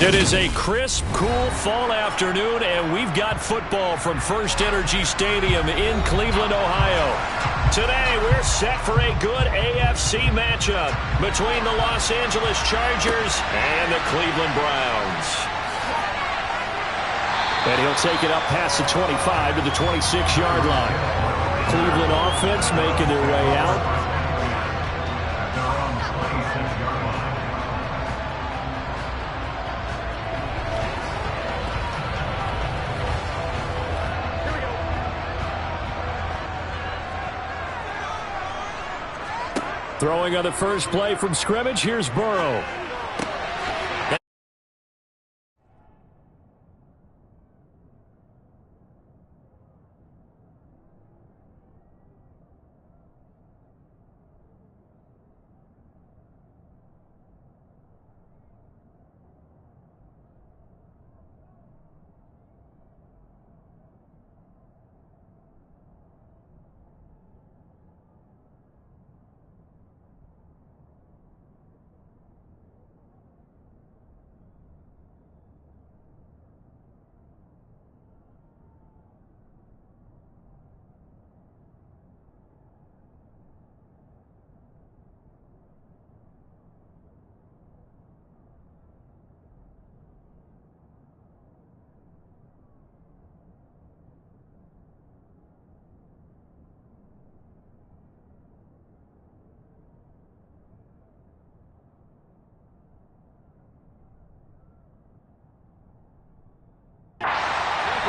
It is a crisp, cool fall afternoon, and we've got football from First Energy Stadium in Cleveland, Ohio. Today, we're set for a good AFC matchup between the Los Angeles Chargers and the Cleveland Browns. And he'll take it up past the 25 to the 26-yard line. Cleveland offense making their way out. Throwing on the first play from scrimmage, here's Burrow.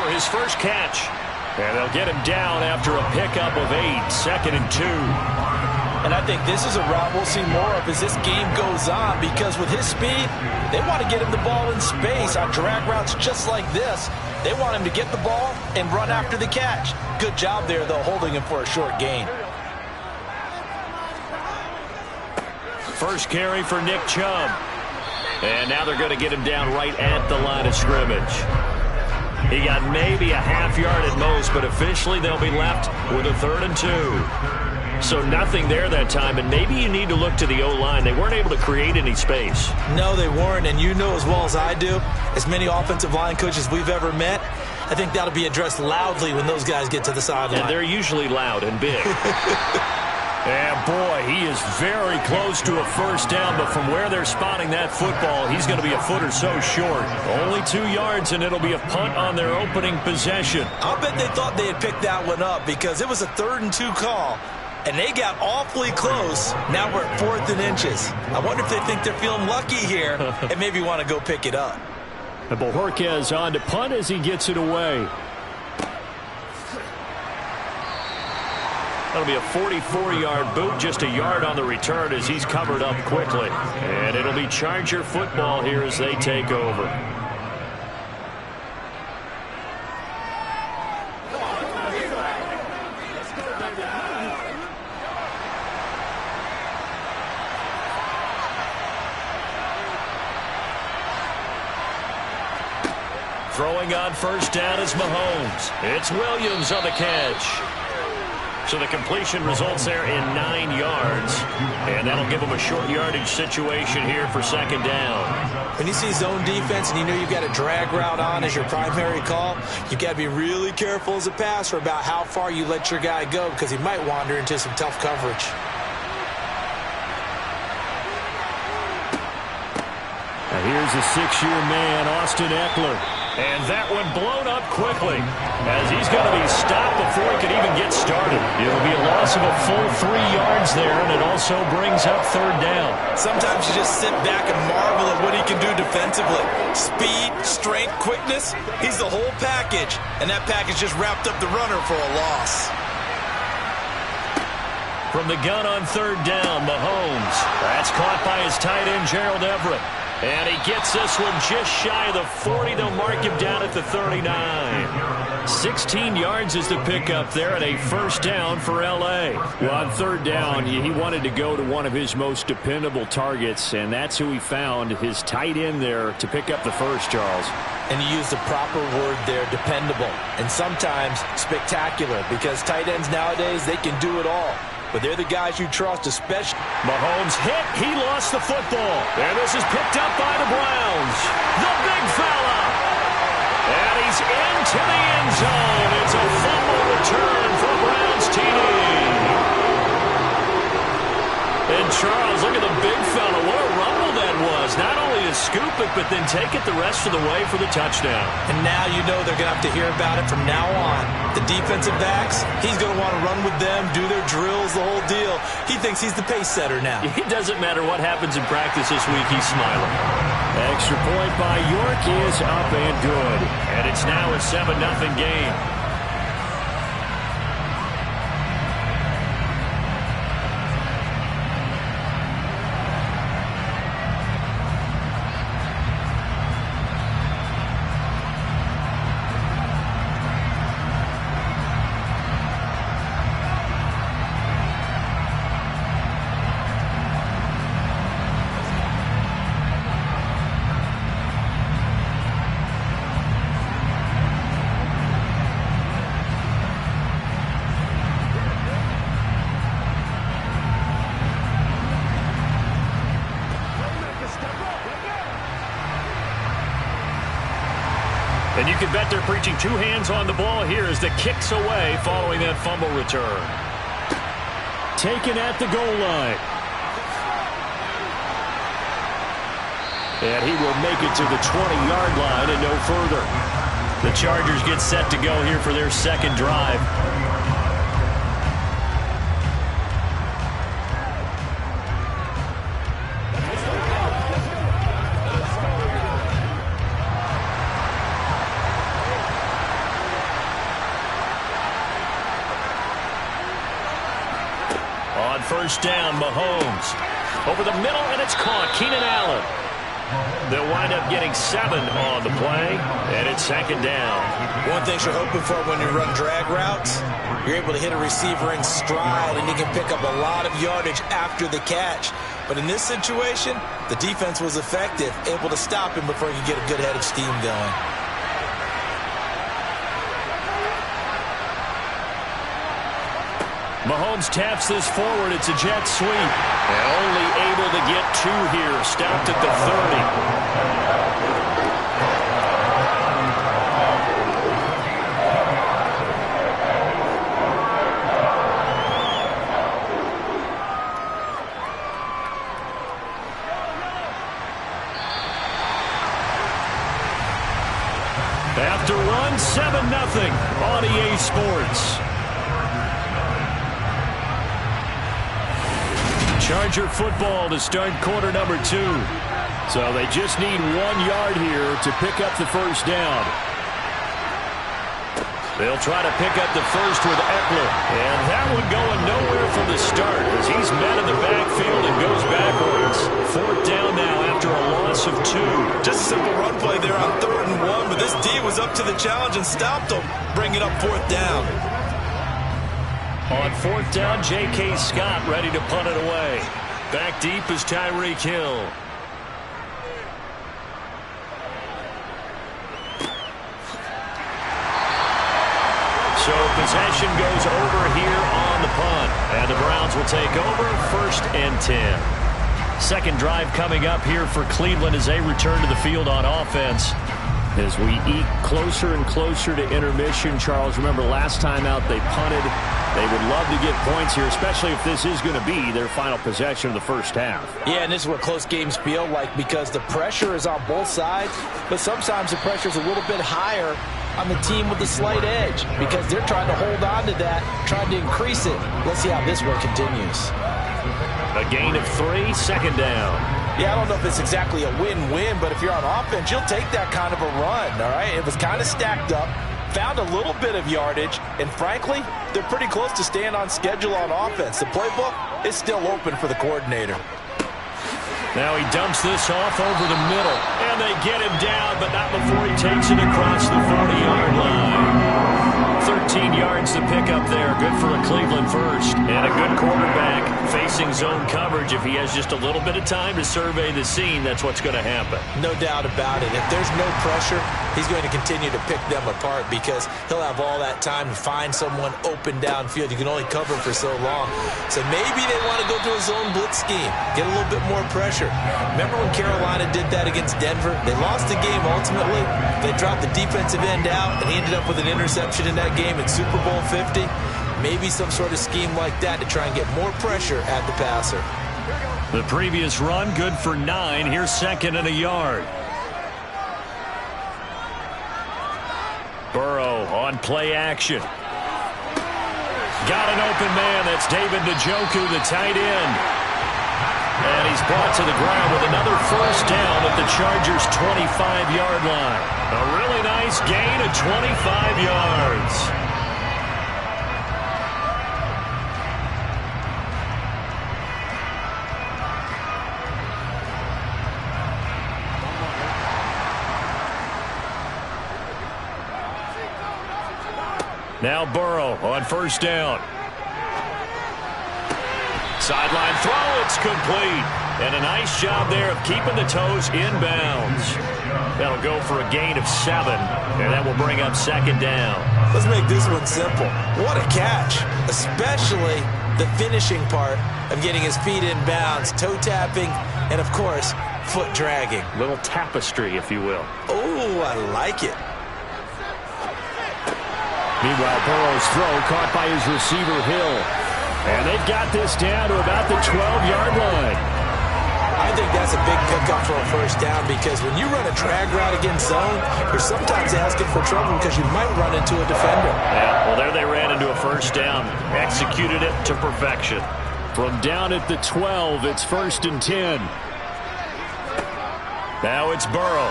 For his first catch. And they'll get him down after a pickup of 8, 2nd and 2. And I think this is a route we'll see more of as this game goes on, because with his speed, they want to get him the ball in space on drag routes just like this. They want him to get the ball and run after the catch. Good job there, though, holding him for a short gain. First carry for Nick Chubb. And now they're going to get him down right at the line of scrimmage. He got maybe a half yard at most, but officially they'll be left with a 3rd and 2. So nothing there that time, and maybe you need to look to the O-line. They weren't able to create any space. No, they weren't, and you know as well as I do, as many offensive line coaches we've ever met, I think that'll be addressed loudly when those guys get to the sideline. And they're usually loud and big. And boy, he is very close to a first down, but from where they're spotting that football, he's going to be a foot or so short. Only 2 yards, and it'll be a punt on their opening possession. I'll bet they thought they had picked that one up because it was a 3rd and 2 call, and they got awfully close. Now we're at 4th and inches. I wonder if they think they're feeling lucky here and maybe want to go pick it up. And Bojorquez on to punt as he gets it away. That'll be a 44-yard boot, just a yard on the return as he's covered up quickly. And it'll be Charger football here as they take over. Throwing on first down is Mahomes. It's Williams on the catch. So the completion results there in 9 yards. And that'll give them a short yardage situation here for 2nd down. When you see zone defense and you know you've got a drag route on as your primary call, you've got to be really careful as a passer about how far you let your guy go, because he might wander into some tough coverage. Now here's a 6-year man, Austin Eckler. And that one blown up quickly as he's going to be stopped before he can even get started. It'll be a loss of a full 3 yards there, and it also brings up 3rd down. Sometimes you just sit back and marvel at what he can do defensively. Speed, strength, quickness, he's the whole package. And that package just wrapped up the runner for a loss. From the gun on 3rd down, Mahomes. That's caught by his tight end, Gerald Everett. And he gets this one just shy of the 40. They'll mark him down at the 39. 16 yards is the pickup there, and a first down for L.A. Well, on 3rd down, he wanted to go to one of his most dependable targets, and that's who he found, his tight end there, to pick up the first, Charles. And you used the proper word there, dependable, and sometimes spectacular, because tight ends nowadays, they can do it all. but they're the guys you trust, especially. Mahomes hit. He lost the football. And this is picked up by the Browns. The big fella. And he's into the end zone. It's a fumble return for Browns TD. And Charles, look at the big fella. What a rumble that was. Not only to scoop it, but then take it the rest of the way for the touchdown. And now you know they're going to have to hear about it from now on. The defensive backs, he's going to want to run with them, do their drills, the whole deal. He thinks he's the pace setter now. It doesn't matter what happens in practice this week, he's smiling. Extra point by York is up and good. And it's now a 7-0 game. And you can bet they're preaching two hands on the ball here as the kick's away following that fumble return. Taken at the goal line. And he will make it to the 20-yard line and no further. The Chargers get set to go here for their second drive. On first down, Mahomes. Over the middle, and it's caught. Keenan Allen. They'll wind up getting 7 on the play, and it's second down. One thing you're hoping for when you run drag routes, you're able to hit a receiver in stride, and he can pick up a lot of yardage after the catch. But in this situation, the defense was effective, able to stop him before he could get a good head of steam going. Mahomes taps this forward. It's a jet sweep. And only able to get 2 here. Stopped at the 30. After one, 7-0 on EA Sports. Charger football to start quarter number 2. So they just need 1 yard here to pick up the first down. They'll try to pick up the first with Eckler. And that one going nowhere from the start as he's met in the backfield and goes backwards. 4th down now after a loss of 2. Just a simple run play there on 3rd and 1, but this D was up to the challenge and stopped him, bringing up 4th down. On 4th down, J.K. Scott ready to punt it away. Back deep is Tyreek Hill. So possession goes over here on the punt. And the Browns will take over 1st and 10. Second drive coming up here for Cleveland as they return to the field on offense. As we eke closer and closer to intermission, Charles, remember last time out they punted. They would love to get points here, especially if this is going to be their final possession of the first half. Yeah, and this is what close games feel like because the pressure is on both sides, but sometimes the pressure is a little bit higher on the team with the slight edge because they're trying to hold on to that, trying to increase it. Let's see how this one continues. A gain of 3, second down. Yeah, I don't know if it's exactly a win-win, but if you're on offense, you'll take that kind of a run, all right? It was kind of stacked up, found a little bit of yardage, and frankly, they're pretty close to staying on schedule on offense. The playbook is still open for the coordinator. Now he dumps this off over the middle, and they get him down, but not before he takes it across the 40-yard line. 13 yards to pick up there. Good for a Cleveland first. And a good quarterback facing zone coverage. If he has just a little bit of time to survey the scene, that's what's going to happen. No doubt about it. If there's no pressure, he's going to continue to pick them apart because he'll have all that time to find someone open downfield. You can only cover for so long. So maybe they want to go to a zone blitz scheme, get a little bit more pressure. Remember when Carolina did that against Denver? They lost the game ultimately. They dropped the defensive end out, and he ended up with an interception in that game in Super Bowl 50. Maybe some sort of scheme like that to try and get more pressure at the passer. The previous run, good for 9. Here's second and a yard. Burrow on play action. Got an open man. That's David Njoku, the tight end. And he's brought to the ground with another first down at the Chargers' 25-yard line. A really nice gain of 25 yards. Now Burrow on first down. Sideline throw, it's complete. And a nice job there of keeping the toes inbounds. That'll go for a gain of 7, and that will bring up second down. Let's make this one simple. What a catch, especially the finishing part of getting his feet in bounds, toe tapping, and of course, foot dragging. Little tapestry, if you will. Oh, I like it. Meanwhile, Burrow's throw caught by his receiver, Hill. And they've got this down to about the 12-yard line. I think that's a big pickup for a first down because when you run a drag route against zone, you're sometimes asking for trouble because you might run into a defender. Yeah, well, there they ran into a first down. Executed it to perfection. From down at the 12, it's 1st and 10. Now it's Burrow.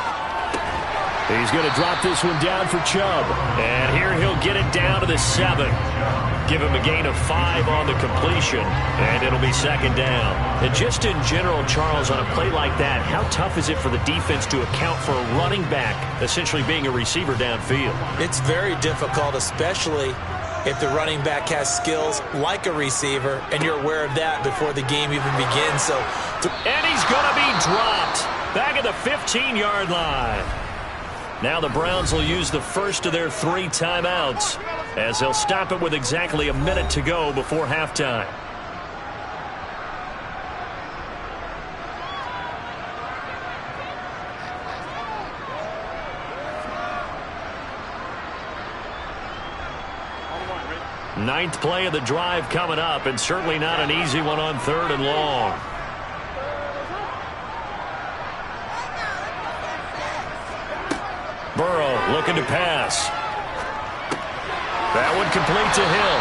He's going to drop this one down for Chubb. And here he'll get it down to the 7. Give him a gain of 5 on the completion. And it'll be second down. And just in general, Charles, on a play like that, how tough is it for the defense to account for a running back essentially being a receiver downfield? It's very difficult, especially if the running back has skills like a receiver, and you're aware of that before the game even begins. And he's going to be dropped back at the 15-yard line. Now the Browns will use the first of their 3 timeouts as they'll stop it with exactly a minute to go before halftime. Ninth play of the drive coming up, and certainly not an easy one on 3rd and long. Burrow looking to pass. That one complete to Hill.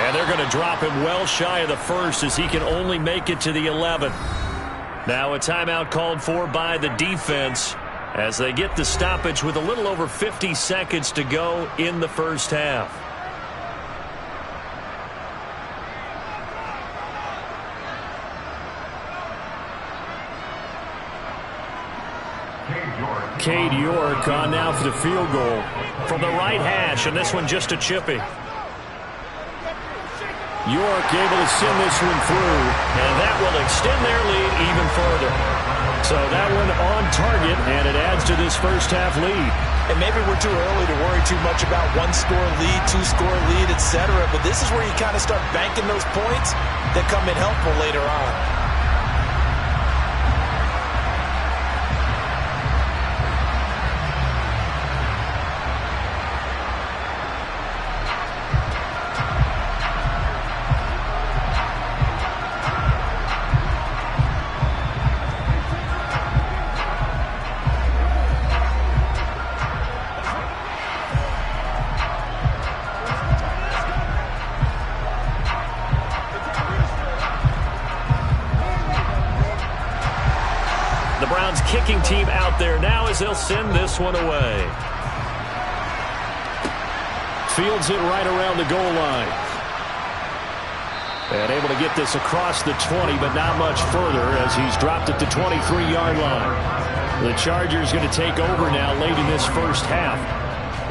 And they're going to drop him well shy of the 1st as he can only make it to the 11. Now a timeout called for by the defense as they get the stoppage with a little over 50 seconds to go in the first half. Cade York on now for the field goal from the right hash, and this one just a chippy. York able to send this one through, and that will extend their lead even further. So that one on target, and it adds to this first half lead. And maybe we're too early to worry too much about 1-score lead, 2-score lead, etc. But this is where you kind of start banking those points that come in helpful later on. Kicking team out there now as they'll send this one away. Fields it right around the goal line. And able to get this across the 20, but not much further as he's dropped at the 23-yard line. The Chargers going to take over now late in this first half.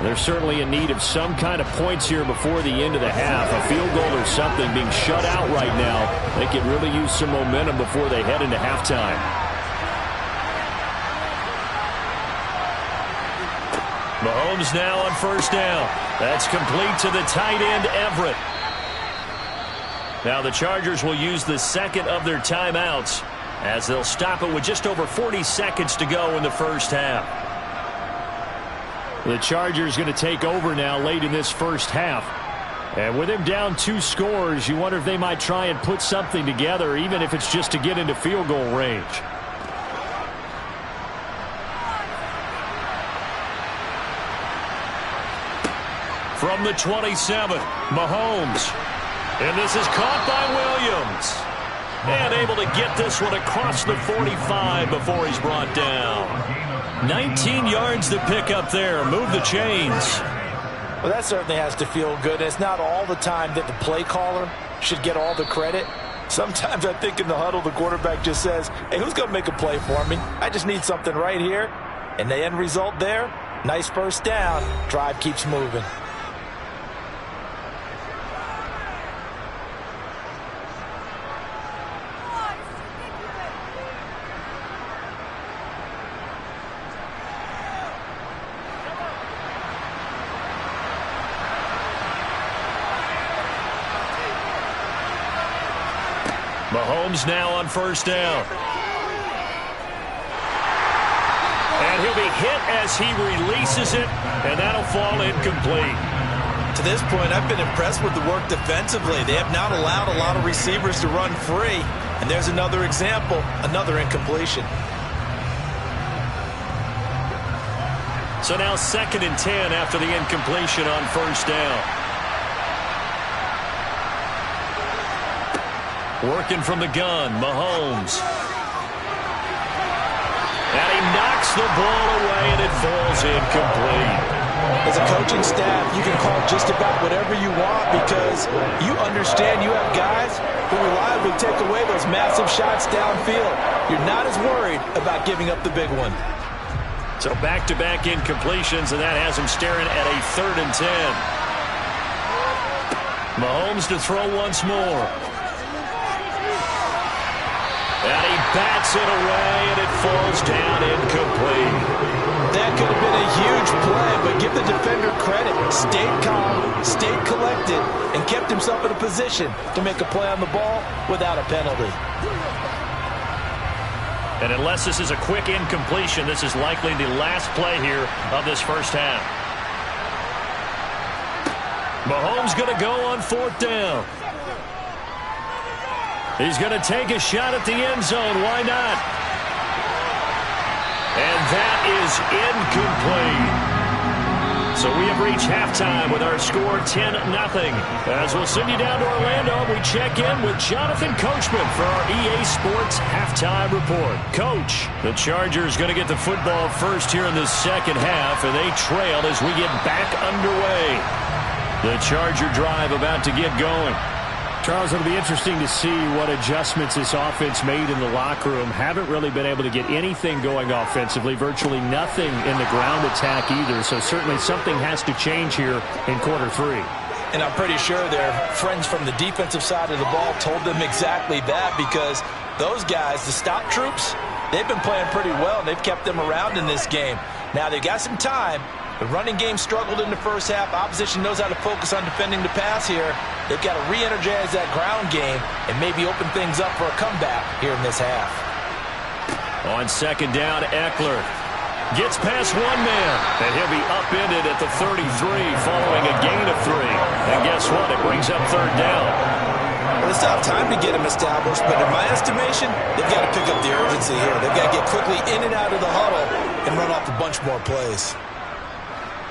They're certainly in need of some kind of points here before the end of the half. A field goal or something, being shut out right now. They could really use some momentum before they head into halftime. Mahomes now on first down. That's complete to the tight end, Everett. Now the Chargers will use the second of their timeouts as they'll stop it with just over 40 seconds to go in the first half. The Chargers going to take over now late in this first half. And with him down 2 scores, you wonder if they might try and put something together, even if it's just to get into field goal range. From the 27, Mahomes. And this is caught by Williams. And able to get this one across the 45 before he's brought down. 19 yards to pick up there. Move the chains. Well, that certainly has to feel good. It's not all the time that the play caller should get all the credit. Sometimes I think in the huddle, the quarterback just says, hey, who's going to make a play for me? I just need something right here. And the end result there, nice first down. Drive keeps moving. Mahomes now on first down. And he'll be hit as he releases it, and that'll fall incomplete. To this point, I've been impressed with the work defensively. They have not allowed a lot of receivers to run free. And there's another example, another incompletion. So now 2nd and 10 after the incompletion on first down. Working from the gun, Mahomes. And he knocks the ball away, and it falls incomplete. As a coaching staff, you can call just about whatever you want because you understand you have guys who reliably take away those massive shots downfield. You're not as worried about giving up the big one. So back-to-back incompletions, and that has him staring at a 3rd and 10. Mahomes to throw once more. And he bats it away, and it falls down incomplete. That could have been a huge play, but give the defender credit. Stayed calm, stayed collected, and kept himself in a position to make a play on the ball without a penalty. And unless this is a quick incompletion, this is likely the last play here of this first half. Mahomes going to go on 4th down. He's going to take a shot at the end zone. Why not? And that is incomplete. So we have reached halftime with our score 10-0. As we'll send you down to Orlando, we check in with Jonathan Coachman for our EA Sports Halftime Report. Coach, the Chargers going to get the football first here in the second half, and they trail as we get back underway. The Charger drive about to get going. Charles, it'll be interesting to see what adjustments this offense made in the locker room. Haven't really been able to get anything going offensively, virtually nothing in the ground attack either. So certainly something has to change here in quarter 3. And I'm pretty sure their friends from the defensive side of the ball told them exactly that because those guys, the stop troops, they've been playing pretty well, and they've kept them around in this game. Now, they got some time. The running game struggled in the first half. Opposition knows how to focus on defending the pass here. They've got to re-energize that ground game and maybe open things up for a comeback here in this half. On 2nd down, Eckler gets past one man, and he'll be upended at the 33 following a gain of 3. And guess what? It brings up 3rd down. Well, they still have time to get him established, but in my estimation, they've got to pick up the urgency here. They've got to get quickly in and out of the huddle and run off a bunch more plays.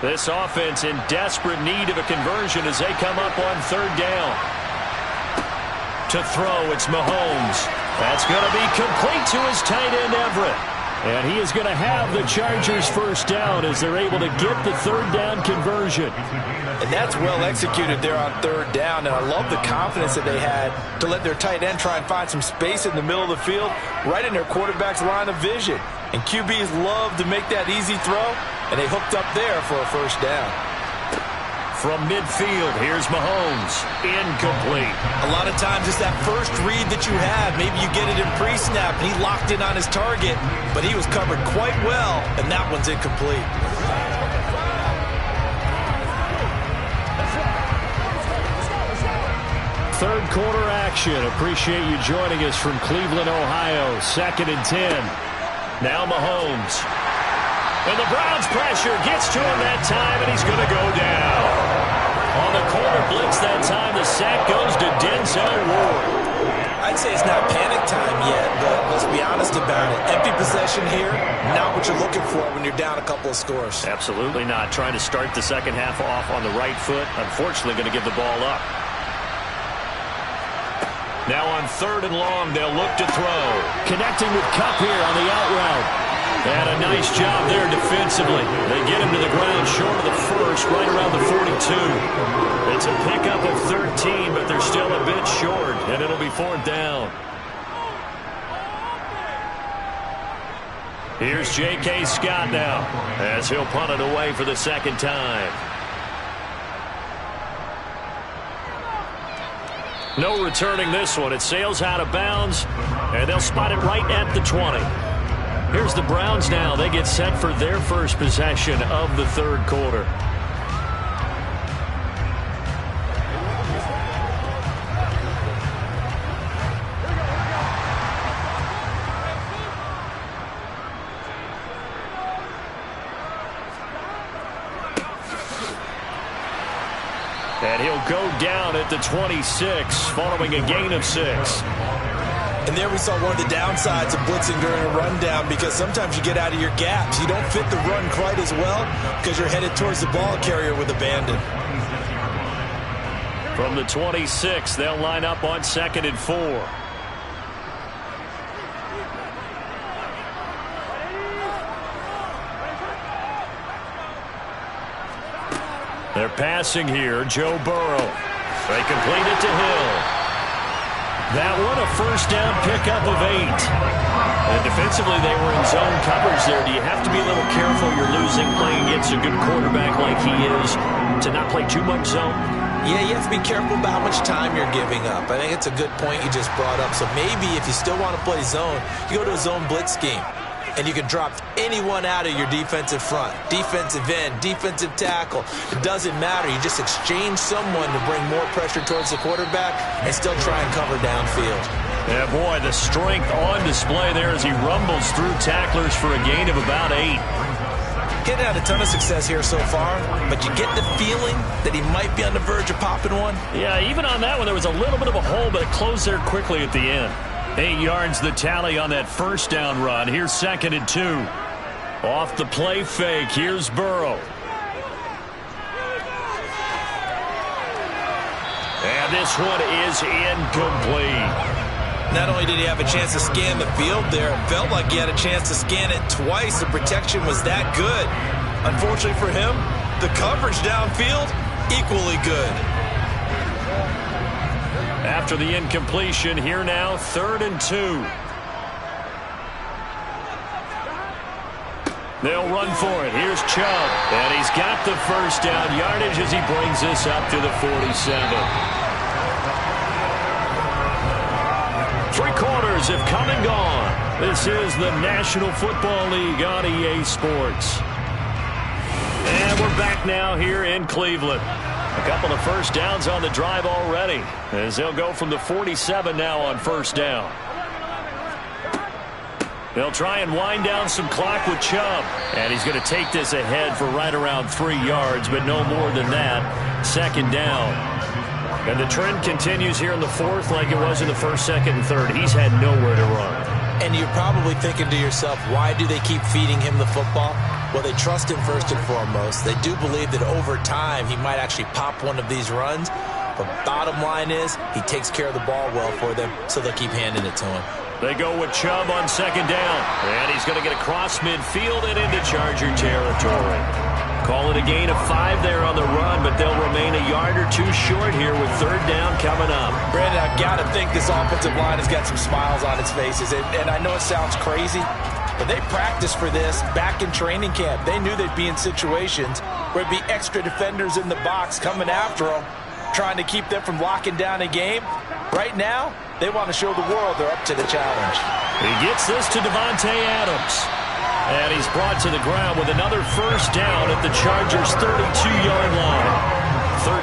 This offense in desperate need of a conversion as they come up on 3rd down. To throw, it's Mahomes. That's going to be complete to his tight end, Everett. And he is going to have the Chargers first down as they're able to get the 3rd down conversion. And that's well executed there on 3rd down. And I love the confidence that they had to let their tight end try and find some space in the middle of the field, right in their quarterback's line of vision. And QBs love to make that easy throw. And they hooked up there for a first down. From midfield, here's Mahomes. Incomplete. A lot of times it's that first read that you have. Maybe you get it in pre-snap, and he locked in on his target, but he was covered quite well, and that one's incomplete. Third quarter action. Appreciate you joining us from Cleveland, Ohio. 2nd and 10. Now Mahomes. And the Browns pressure gets to him that time, and he's going to go down. On the corner blitz that time, the sack goes to Denzel Ward. I'd say it's not panic time yet, but let's be honest about it. Empty possession here, not what you're looking for when you're down a couple of scores. Absolutely not. Trying to start the second half off on the right foot. Unfortunately, going to give the ball up. Now on 3rd and long, they'll look to throw. Connecting with Kupp here on the out route. And a nice job there defensively. They get him to the ground short of the first, right around the 42. It's a pickup of 13, but they're still a bit short, and it'll be 4th down. Here's J.K. Scott now, as he'll punt it away for the second time. No returning this one. It sails out of bounds, and they'll spot it right at the 20. Here's the Browns now. They get set for their first possession of the third quarter. And he'll go down at the 26 following a gain of 6. And there we saw one of the downsides of blitzing during a rundown, because sometimes you get out of your gaps. You don't fit the run quite as well because you're headed towards the ball carrier with abandon. From the 26, they'll line up on 2nd and 4. They're passing here. Joe Burrow. They complete it to Hill. That one, a first down pickup of 8. And defensively, they were in zone coverage there. Do you have to be a little careful? You're losing playing against a good quarterback like he is to not play too much zone? Yeah, you have to be careful about how much time you're giving up. I think it's a good point you just brought up. So maybe if you still want to play zone, you go to a zone blitz scheme. And you can drop anyone out of your defensive front. Defensive end, defensive tackle. It doesn't matter. You just exchange someone to bring more pressure towards the quarterback and still try and cover downfield. Yeah, boy, the strength on display there as he rumbles through tacklers for a gain of about 8. Getting had a ton of success here so far, but you get the feeling that he might be on the verge of popping one. Yeah, even on that one, there was a little bit of a hole, but it closed there quickly at the end. 8 yards the tally on that first down run. Here's 2nd and 2. Off the play fake, here's Burrow. And this one is incomplete. Not only did he have a chance to scan the field there, it felt like he had a chance to scan it twice. The protection was that good. Unfortunately for him, the coverage downfield, equally good. After the incompletion, here now, 3rd and 2. They'll run for it. Here's Chubb. And he's got the first down yardage as he brings this up to the 47. 3 quarters have come and gone. This is the National Football League on EA Sports. And we're back now here in Cleveland. A couple of first downs on the drive already, as they'll go from the 47 now on first down. They'll try and wind down some clock with Chubb. And he's going to take this ahead for right around 3 yards, but no more than that. 2nd down. And the trend continues here in the 4th like it was in the 1st, 2nd, and 3rd. He's had nowhere to run. And you're probably thinking to yourself, why do they keep feeding him the football? Well, they trust him first and foremost. They do believe that over time he might actually pop one of these runs. But bottom line is he takes care of the ball well for them, so they'll keep handing it to him. They go with Chubb on 2nd down. And he's going to get across midfield and into Charger territory. Call it a gain of 5 there on the run, but they'll remain a yard or 2 short here with third down coming up. Brandon, I've got to think this offensive line has got some smiles on its faces. And I know it sounds crazy, but they practiced for this back in training camp. They knew they'd be in situations where it'd be extra defenders in the box coming after them, trying to keep them from locking down a game. Right now, they want to show the world they're up to the challenge. He gets this to Devontae Adams. And he's brought to the ground with another first down at the Chargers' 32-yard line.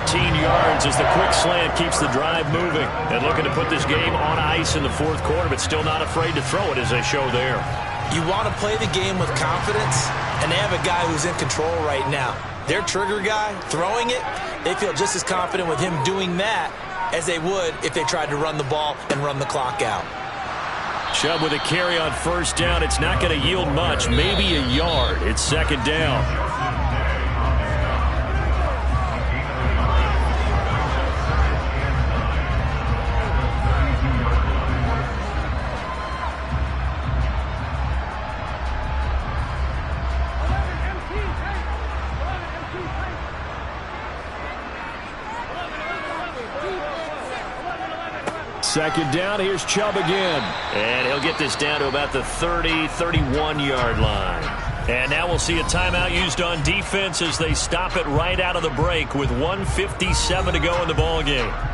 13 yards as the quick slant keeps the drive moving. And looking to put this game on ice in the fourth quarter, but still not afraid to throw it as they show there. You want to play the game with confidence, and they have a guy who's in control right now. Their trigger guy, throwing it, they feel just as confident with him doing that as they would if they tried to run the ball and run the clock out. Chubb with a carry on first down. It's not going to yield much, maybe a yard. It's second down. Second down, here's Chubb again. And he'll get this down to about the 30, 31-yard line. And now we'll see a timeout used on defense as they stop it right out of the break with 1:57 to go in the ballgame.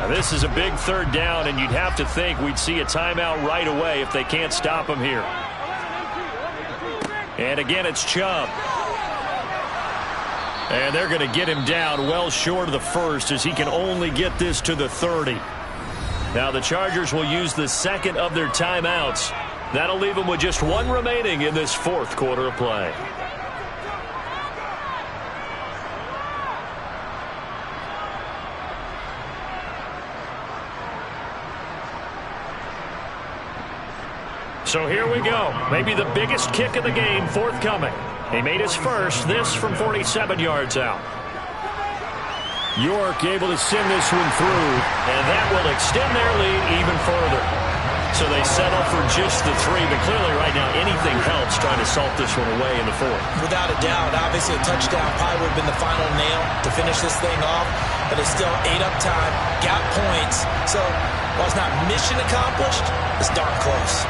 This is a big third down, and you'd have to think we'd see a timeout right away if they can't stop him here. And again, it's Chubb. And they're going to get him down well short of the first as he can only get this to the 30. Now the Chargers will use the second of their timeouts. That'll leave them with just one remaining in this fourth quarter of play. So here we go. Maybe the biggest kick of the game forthcoming. He made his first, this from 47 yards out. York able to send this one through, and that will extend their lead even further. So they settle for just the 3, but clearly right now anything helps trying to salt this one away in the fourth. Without a doubt, obviously a touchdown probably would have been the final nail to finish this thing off, but it's still ate up time, got points. So while it's not mission accomplished, it's darn close.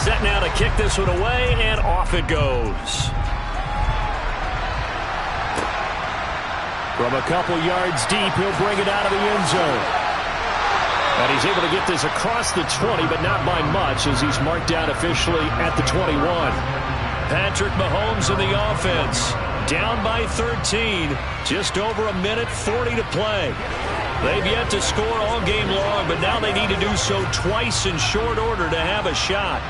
Set now to kick this one away, and off it goes. From a couple yards deep, he'll bring it out of the end zone. And he's able to get this across the 20, but not by much as he's marked down officially at the 21. Patrick Mahomes in the offense. Down by 13. Just over a minute 40 to play. They've yet to score all game long, but now they need to do so twice in short order to have a shot.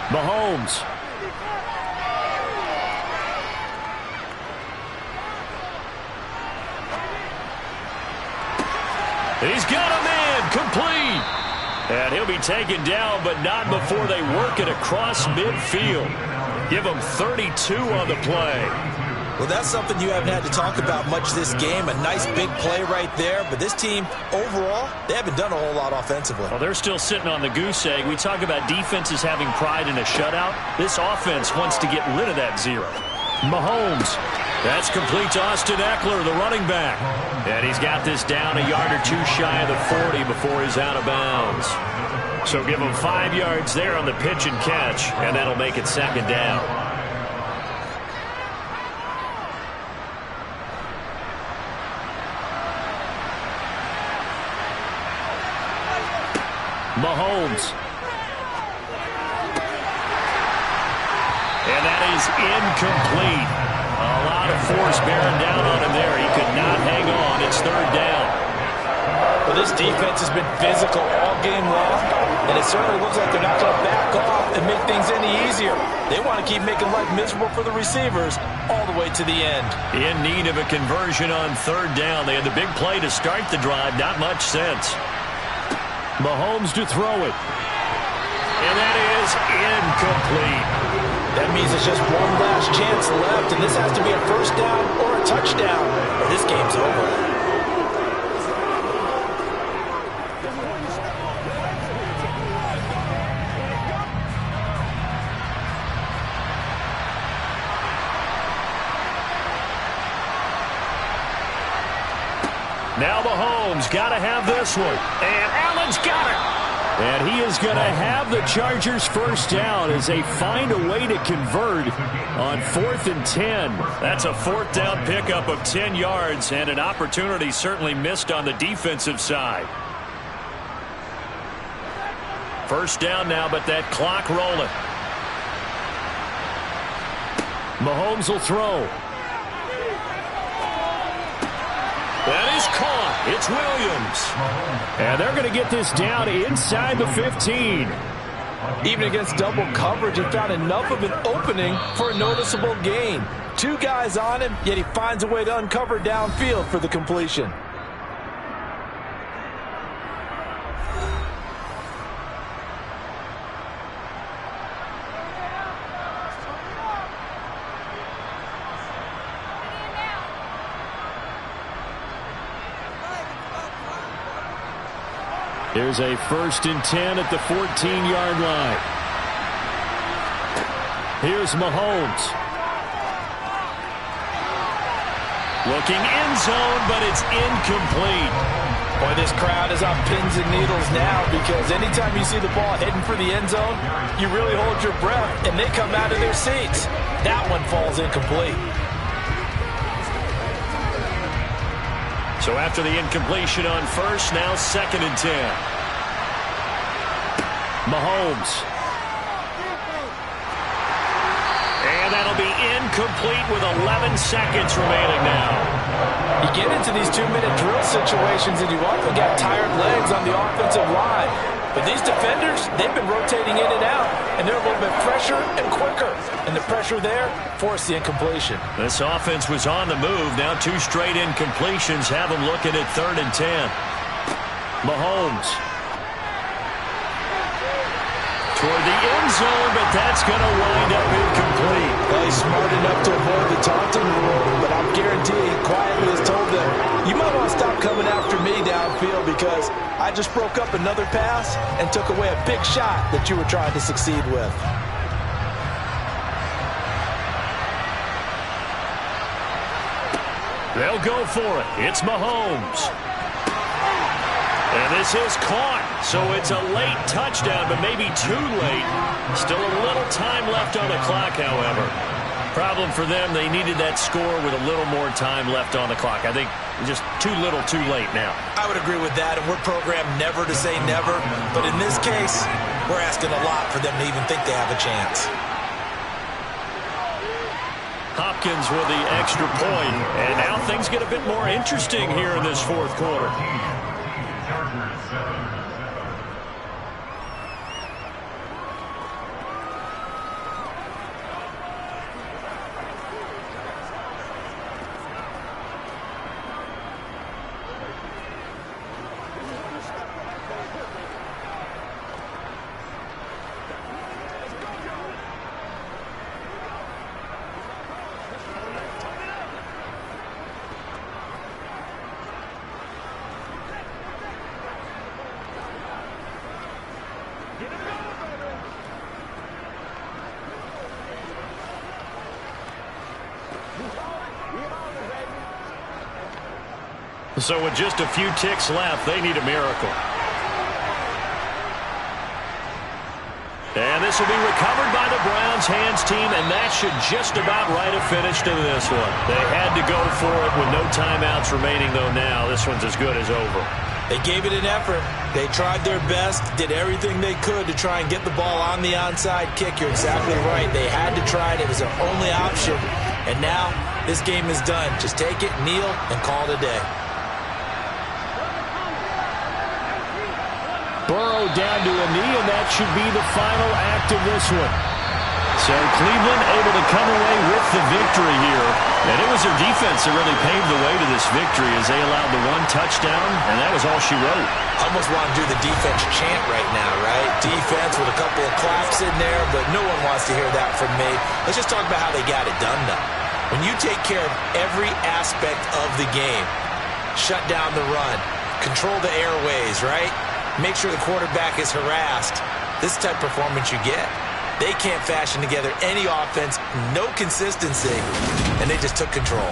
Mahomes. He's got a man complete. And he'll be taken down, but not before they work it across midfield. Give him 32 on the play. Well, that's something you haven't had to talk about much this game. A nice big play right there. But this team, overall, they haven't done a whole lot offensively. Well, they're still sitting on the goose egg. We talk about defenses having pride in a shutout. This offense wants to get rid of that 0. Mahomes. That's complete to Austin Eckler, the running back. And he's got this down a yard or 2 shy of the 40 before he's out of bounds. So give him 5 yards there on the pitch and catch, and that'll make it second down. Mahomes. And that is incomplete. A lot of force bearing down on him there. He could not hang on. It's third down. Well, this defense has been physical all game long, and it certainly looks like they're not going to back off and make things any easier. They want to keep making life miserable for the receivers all the way to the end. In need of a conversion on third down. They had the big play to start the drive. Not much sense. Mahomes to throw it. And that is incomplete. That means it's just one last chance left, and this has to be a first down or a touchdown, or this game's over. Now Mahomes got to have this one. And Allen's got it. And he is going to have the Chargers first down as they find a way to convert on 4th and 10. That's a fourth down pickup of 10 yards and an opportunity certainly missed on the defensive side. First down now, but that clock rolling. Mahomes will throw. That is caught. It's Williams. And they're going to get this down inside the 15. Even against double coverage, he found enough of an opening for a noticeable gain. Two guys on him, yet he finds a way to uncover downfield for the completion. Here's a 1st and 10 at the 14-yard line. Here's Mahomes. Looking end zone, but it's incomplete. Boy, this crowd is on pins and needles now because anytime you see the ball heading for the end zone, you really hold your breath, and they come out of their seats. That one falls incomplete. So after the incompletion on first, now 2nd and 10. Mahomes. And that'll be incomplete with 11 seconds remaining now. You get into these 2-minute drill situations and you often got tired legs on the offensive line. But these defenders, they've been rotating in and out, and they're a little bit fresher and quicker. And the pressure there forced the incompletion. This offense was on the move. Now 2 straight incompletions have them looking at 3rd and 10. Mahomes. Toward the end zone, but that's going to wind up incomplete. Well, he's smart enough to avoid the taunting rule, but I'm guaranteed he quietly has told them, you might want to stop coming after me downfield because I just broke up another pass and took away a big shot that you were trying to succeed with. They'll go for it. It's Mahomes. And this is caught. So it's a late touchdown, but maybe too late. Still a little time left on the clock, however. Problem for them, they needed that score with a little more time left on the clock. I think just too little, too late now. I would agree with that, and we're programmed never to say never. But in this case, we're asking a lot for them to even think they have a chance. Hopkins with the extra point, and now things get a bit more interesting here in this fourth quarter. So with just a few ticks left, they need a miracle. And this will be recovered by the Browns hands team, and that should just about write a finish to this one. They had to go for it with no timeouts remaining, though now this one's as good as over. They gave it an effort. They tried their best, did everything they could to try and get the ball on the onside kick. You're exactly right. They had to try it. It was their only option. And now this game is done. Just take it, kneel, and call it a day. Burrow down to a knee, and that should be the final act of this one. So Cleveland able to come away with the victory here. And it was their defense that really paved the way to this victory as they allowed the one touchdown, and that was all she wrote. Almost want to do the defense chant right now, right? Defense with a couple of claps in there, but no one wants to hear that from me. Let's just talk about how they got it done, though. When you take care of every aspect of the game, shut down the run, control the airways, right? Make sure the quarterback is harassed. This type of performance you get. They can't fashion together any offense, no consistency, and they just took control.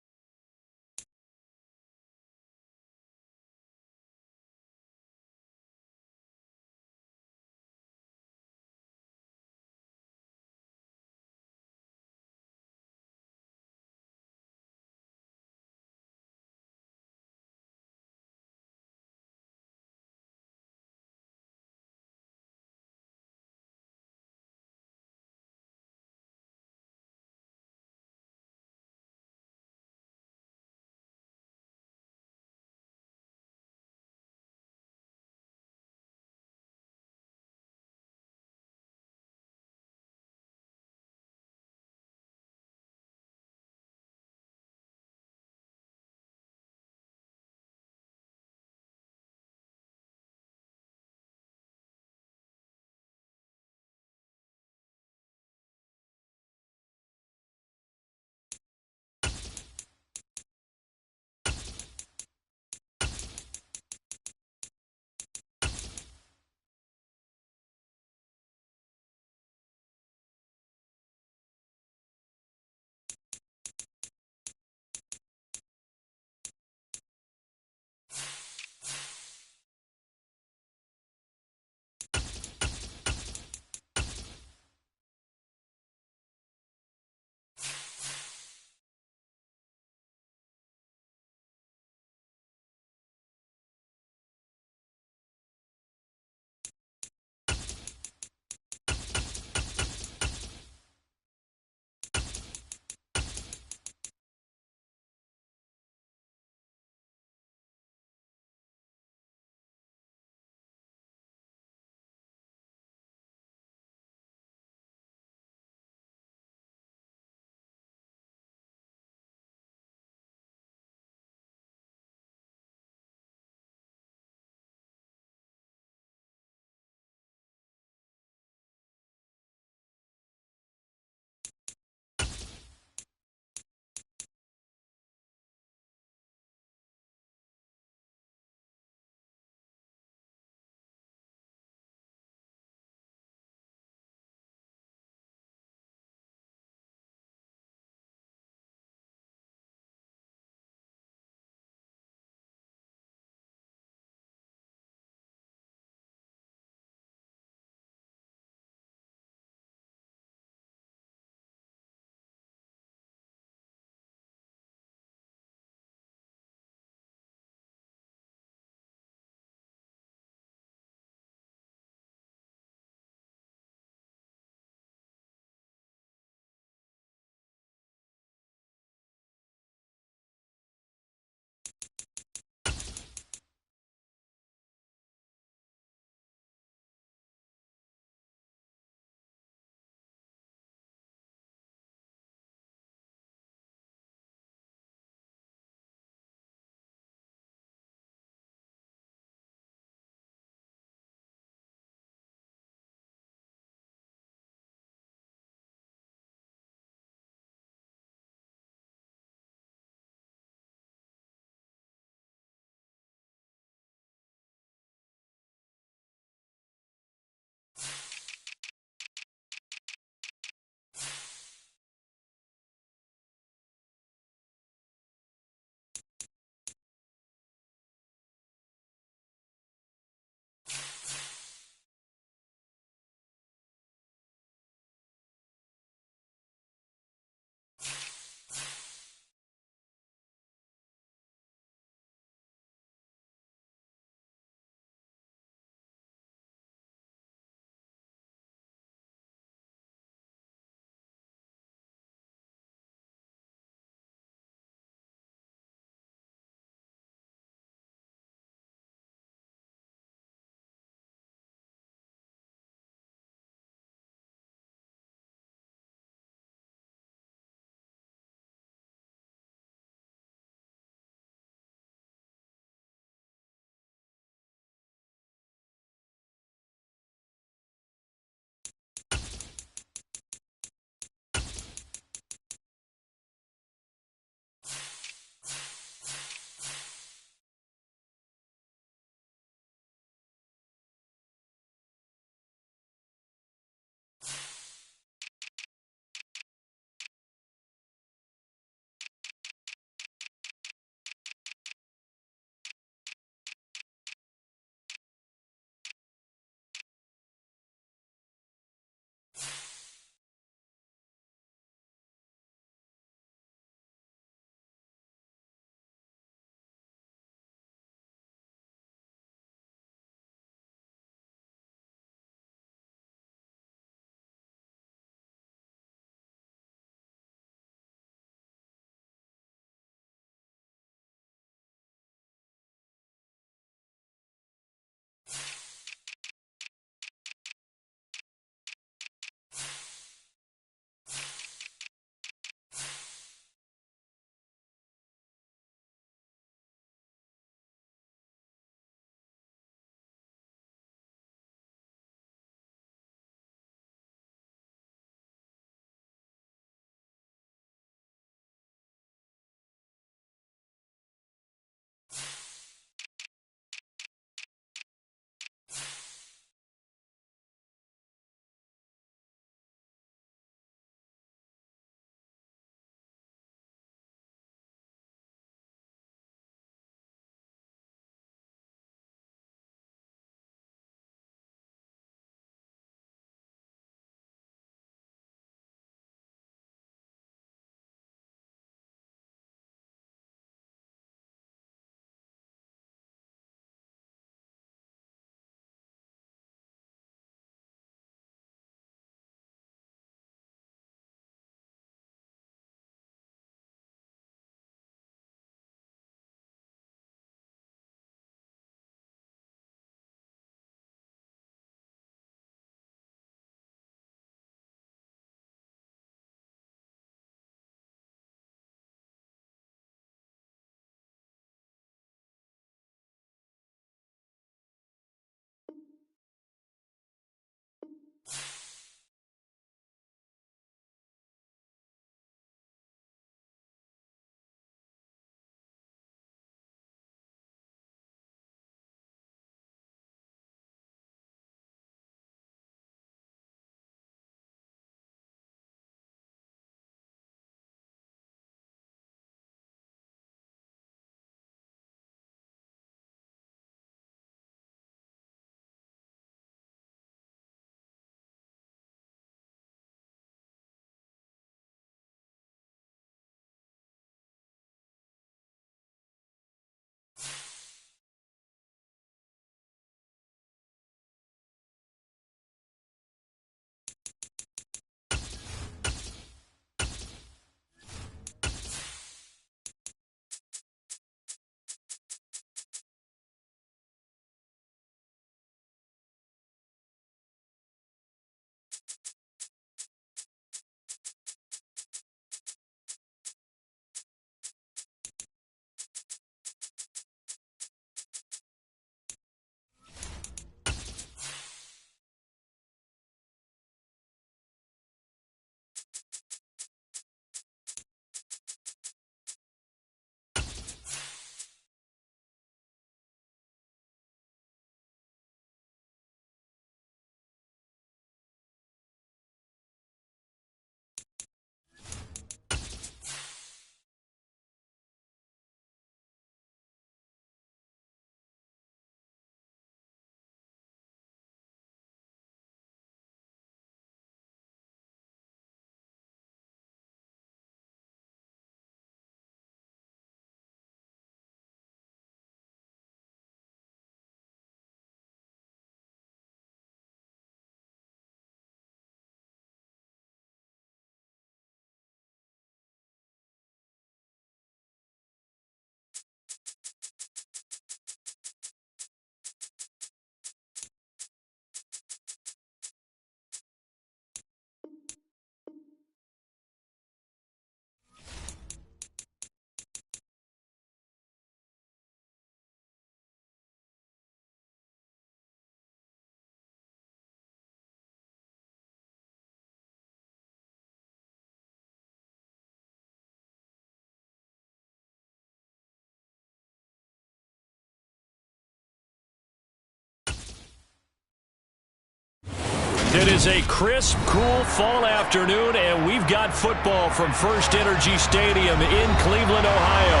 It is a crisp, cool fall afternoon, and we've got football from First Energy Stadium in Cleveland, Ohio.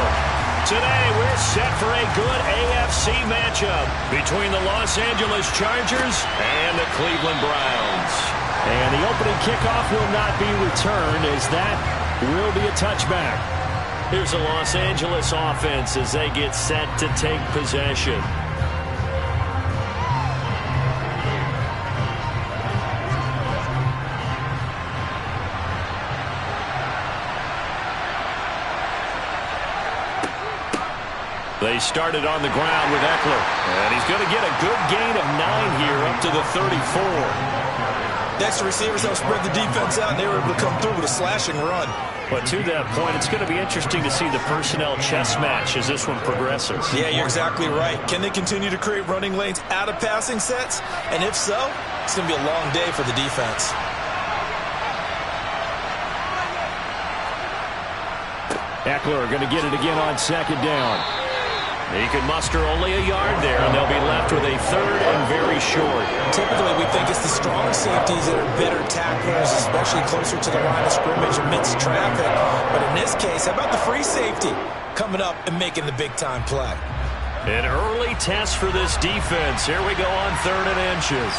Today, we're set for a good AFC matchup between the Los Angeles Chargers and the Cleveland Browns. And the opening kickoff will not be returned, as that will be a touchback. Here's the Los Angeles offense as they get set to take possession. They started on the ground with Eckler, and he's going to get a good gain of 9 here up to the 34. Next, the receivers help spread the defense out, and they were able to come through with a slashing run. But to that point, it's going to be interesting to see the personnel chess match as this one progresses. Yeah, you're exactly right. Can they continue to create running lanes out of passing sets? And if so, it's going to be a long day for the defense. Eckler going to get it again on second down. He can muster only a yard there, and they'll be left with a third and very short. Typically, we think it's the strong safeties that are better tacklers, especially closer to the line of scrimmage amidst traffic. But in this case, how about the free safety coming up and making the big-time play? An early test for this defense. Here we go on 3rd and inches.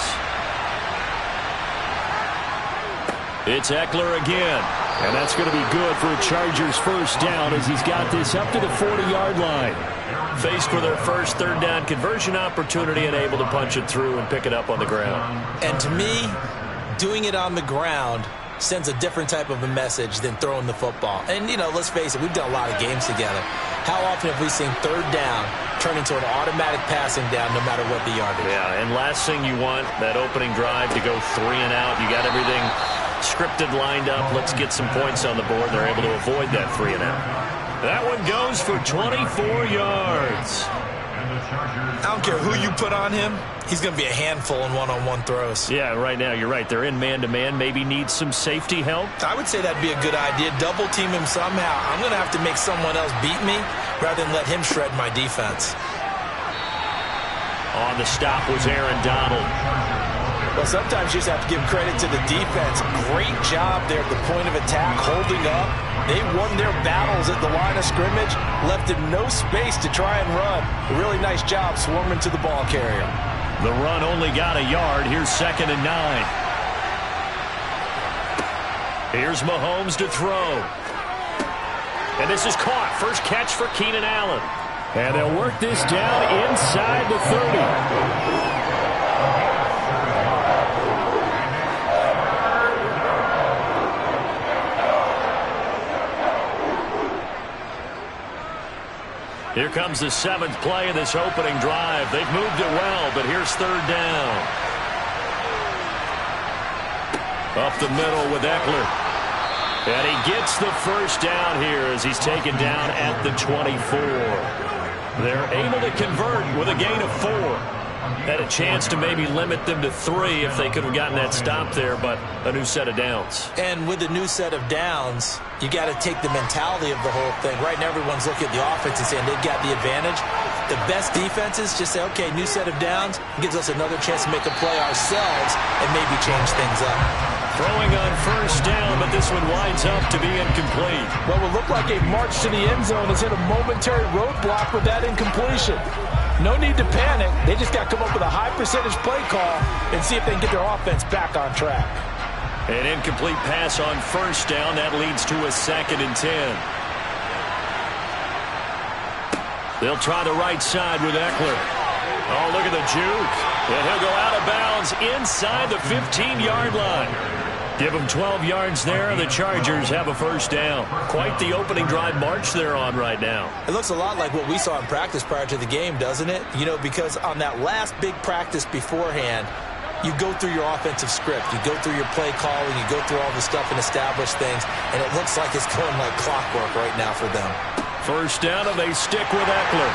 It's Eckler again. And that's going to be good for a Chargers first down as he's got this up to the 40-yard line. Faced with their first 3rd down conversion opportunity and able to punch it through and pick it up on the ground. And to me, doing it on the ground sends a different type of a message than throwing the football. And, you know, let's face it, we've done a lot of games together. How often have we seen 3rd down turn into an automatic passing down no matter what the yardage? Yeah, and last thing you want, that opening drive to go 3 and out. You got everything scripted, lined up. Let's get some points on the board. They're able to avoid that 3 and out. That one goes for 24 yards. I don't care who you put on him. He's going to be a handful in one-on-one throws. Yeah, right now you're right. They're in man-to-man. Maybe need some safety help. I would say that'd be a good idea. Double team him somehow. I'm going to have to make someone else beat me rather than let him shred my defense. On the stop was Aaron Donald. Well, sometimes you just have to give credit to the defense. Great job there at the point of attack, holding up. They won their battles at the line of scrimmage, left him no space to try and run. A really nice job swarming to the ball carrier. The run only got a yard. Here's 2nd and 9. Here's Mahomes to throw. And this is caught. First catch for Keenan Allen. And they'll work this down inside the 30. Here comes the 7th play of this opening drive. They've moved it well, but here's 3rd down. Up the middle with Eckler. And he gets the first down here as he's taken down at the 24. They're able to convert with a gain of 4. Had a chance to maybe limit them to 3 if they could have gotten that stop there, but a new set of downs. And with a new set of downs, you got to take the mentality of the whole thing. Right now, everyone's looking at the offense and saying they've got the advantage. The best defenses just say, okay, new set of downs gives us another chance to make a play ourselves and maybe change things up. Throwing on first down, but this one winds up to be incomplete. What would look like a march to the end zone is hit a momentary roadblock with that incompletion. No need to panic. They just got to come up with a high percentage play call and see if they can get their offense back on track. An incomplete pass on first down. That leads to a 2nd and 10. They'll try the right side with Eckler. Oh, look at the juke. And he'll go out of bounds inside the 15-yard line. Give them 12 yards there, and the Chargers have a first down. Quite the opening drive march they're on right now. It looks a lot like what we saw in practice prior to the game, doesn't it? You know, because on that last big practice beforehand, you go through your offensive script. You go through your play calling. You go through all the stuff and establish things, and it looks like it's going like clockwork right now for them. First down, and they stick with Eckler.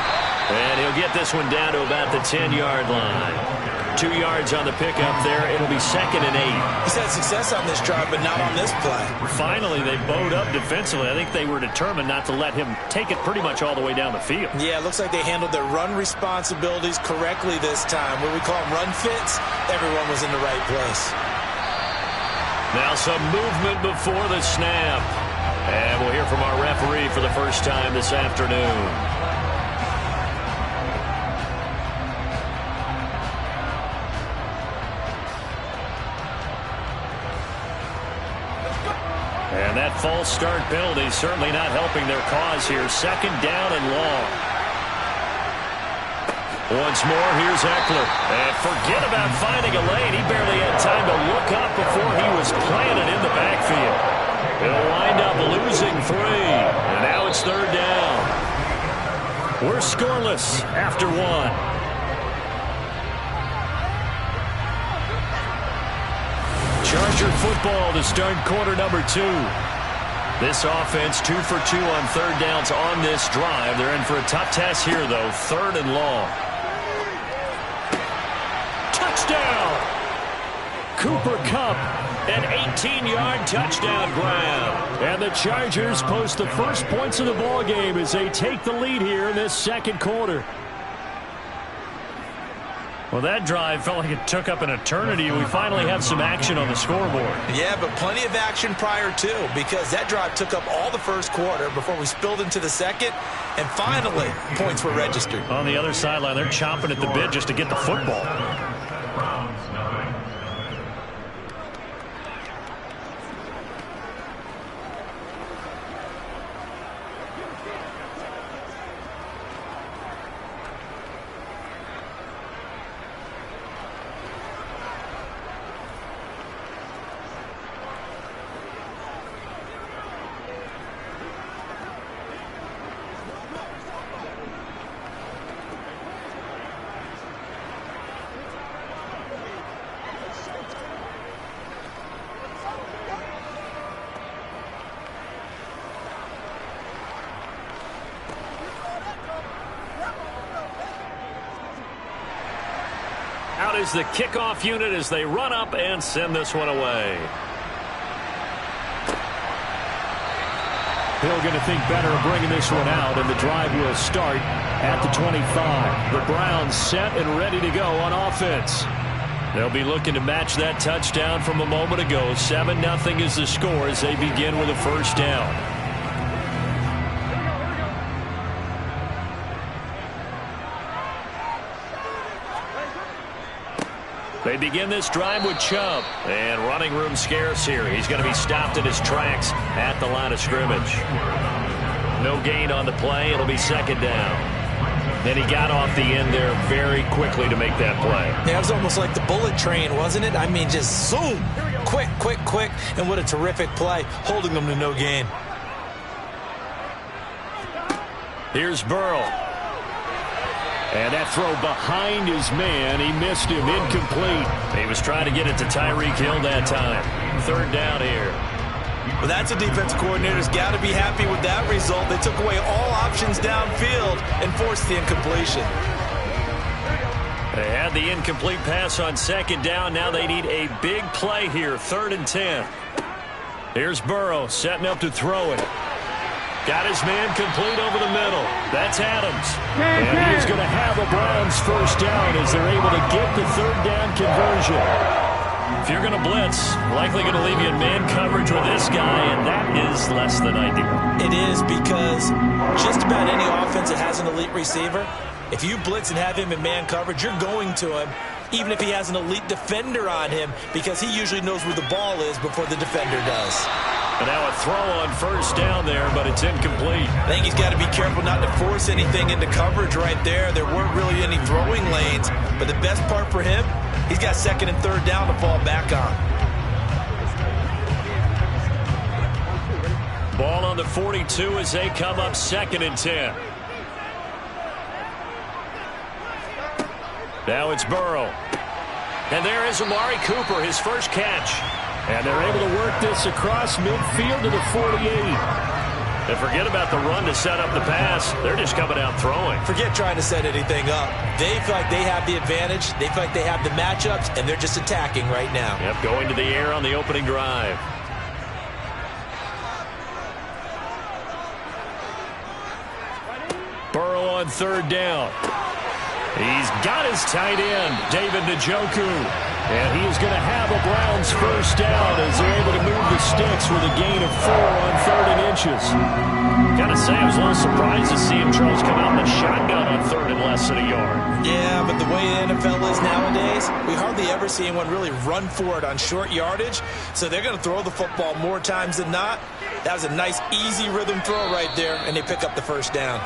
And he'll get this one down to about the 10-yard line. 2 yards on the pickup there. It'll be 2nd and 8. He's had success on this drive, but not on this play. Finally, they bowed up defensively. I think they were determined not to let him take it pretty much all the way down the field. Yeah, it looks like they handled their run responsibilities correctly this time. When we call them run fits, everyone was in the right place. Now some movement before the snap. And we'll hear from our referee for the first time this afternoon. And that false start penalty certainly not helping their cause here. Second down and long. Once more, here's Eckler. And forget about finding a lane. He barely had time to look up before he was planted in the backfield. He'll wind up losing 3. And now it's third down. We're scoreless after 1. Charger football to start quarter number 2. This offense 2 for 2 on third downs on this drive. They're in for a tough test here, though. Third and long. Touchdown! Cooper Kupp, an 18-yard touchdown grab. And the Chargers post the first points of the ball game as they take the lead here in this second quarter. Well, that drive felt like it took up an eternity. We finally have some action on the scoreboard. Yeah, but plenty of action prior to, because that drive took up all the first quarter before we spilled into the second, and finally, points were registered. On the other sideline, they're chomping at the bit just to get the football. Out is the kickoff unit as they run up and send this one away. Hill going to think better of bringing this one out, and the drive will start at the 25. The Browns set and ready to go on offense. They'll be looking to match that touchdown from a moment ago. 7-0 is the score as they begin with a first down. They begin this drive with Chubb, and running room scarce here. He's going to be stopped in his tracks at the line of scrimmage. No gain on the play. It'll be second down. Then he got off the end there very quickly to make that play. Yeah, it was almost like the bullet train, wasn't it? I mean, just zoom. Quick, quick, quick. And what a terrific play, holding them to no gain. Here's Burrow. And that throw behind his man, he missed him, incomplete. He was trying to get it to Tyreek Hill that time. Third down here. Well, that's a defense coordinator's got to be happy with that result. They took away all options downfield and forced the incompletion. They had the incomplete pass on second down. Now they need a big play here, 3rd and 10. Here's Burrow setting up to throw it. Got his man complete over the middle. That's Adams. And he is going to have a Browns first down as they're able to get the third down conversion. If you're going to blitz, likely going to leave you in man coverage with this guy, and that is less than ideal. It is, because just about any offense that has an elite receiver, if you blitz and have him in man coverage, you're going to him, even if he has an elite defender on him, because he usually knows where the ball is before the defender does. And now a throw on first down there, but it's incomplete. I think he's got to be careful not to force anything into coverage right there. There weren't really any throwing lanes, but the best part for him, he's got 2nd and 3rd down to fall back on. Ball on the 42 as they come up 2nd and 10. Now it's Burrow. And there is Amari Cooper, his first catch. And they're able to work this across midfield to the 48. And forget about the run to set up the pass. They're just coming out throwing. Forget trying to set anything up. They feel like they have the advantage. They feel like they have the matchups, and they're just attacking right now. Yep, going to the air on the opening drive. Burrow on 3rd down. He's got his tight end, David Njoku. And he is going to have a Browns first down as they're able to move the sticks with a gain of 4 on 3rd and inches. Gotta say, I was a little surprised to see him, Charles, come out in a shotgun on 3rd and less than a yard. Yeah, but the way the NFL is nowadays, we hardly ever see anyone really run for it on short yardage. So they're going to throw the football more times than not. That was a nice, easy rhythm throw right there, and they pick up the first down.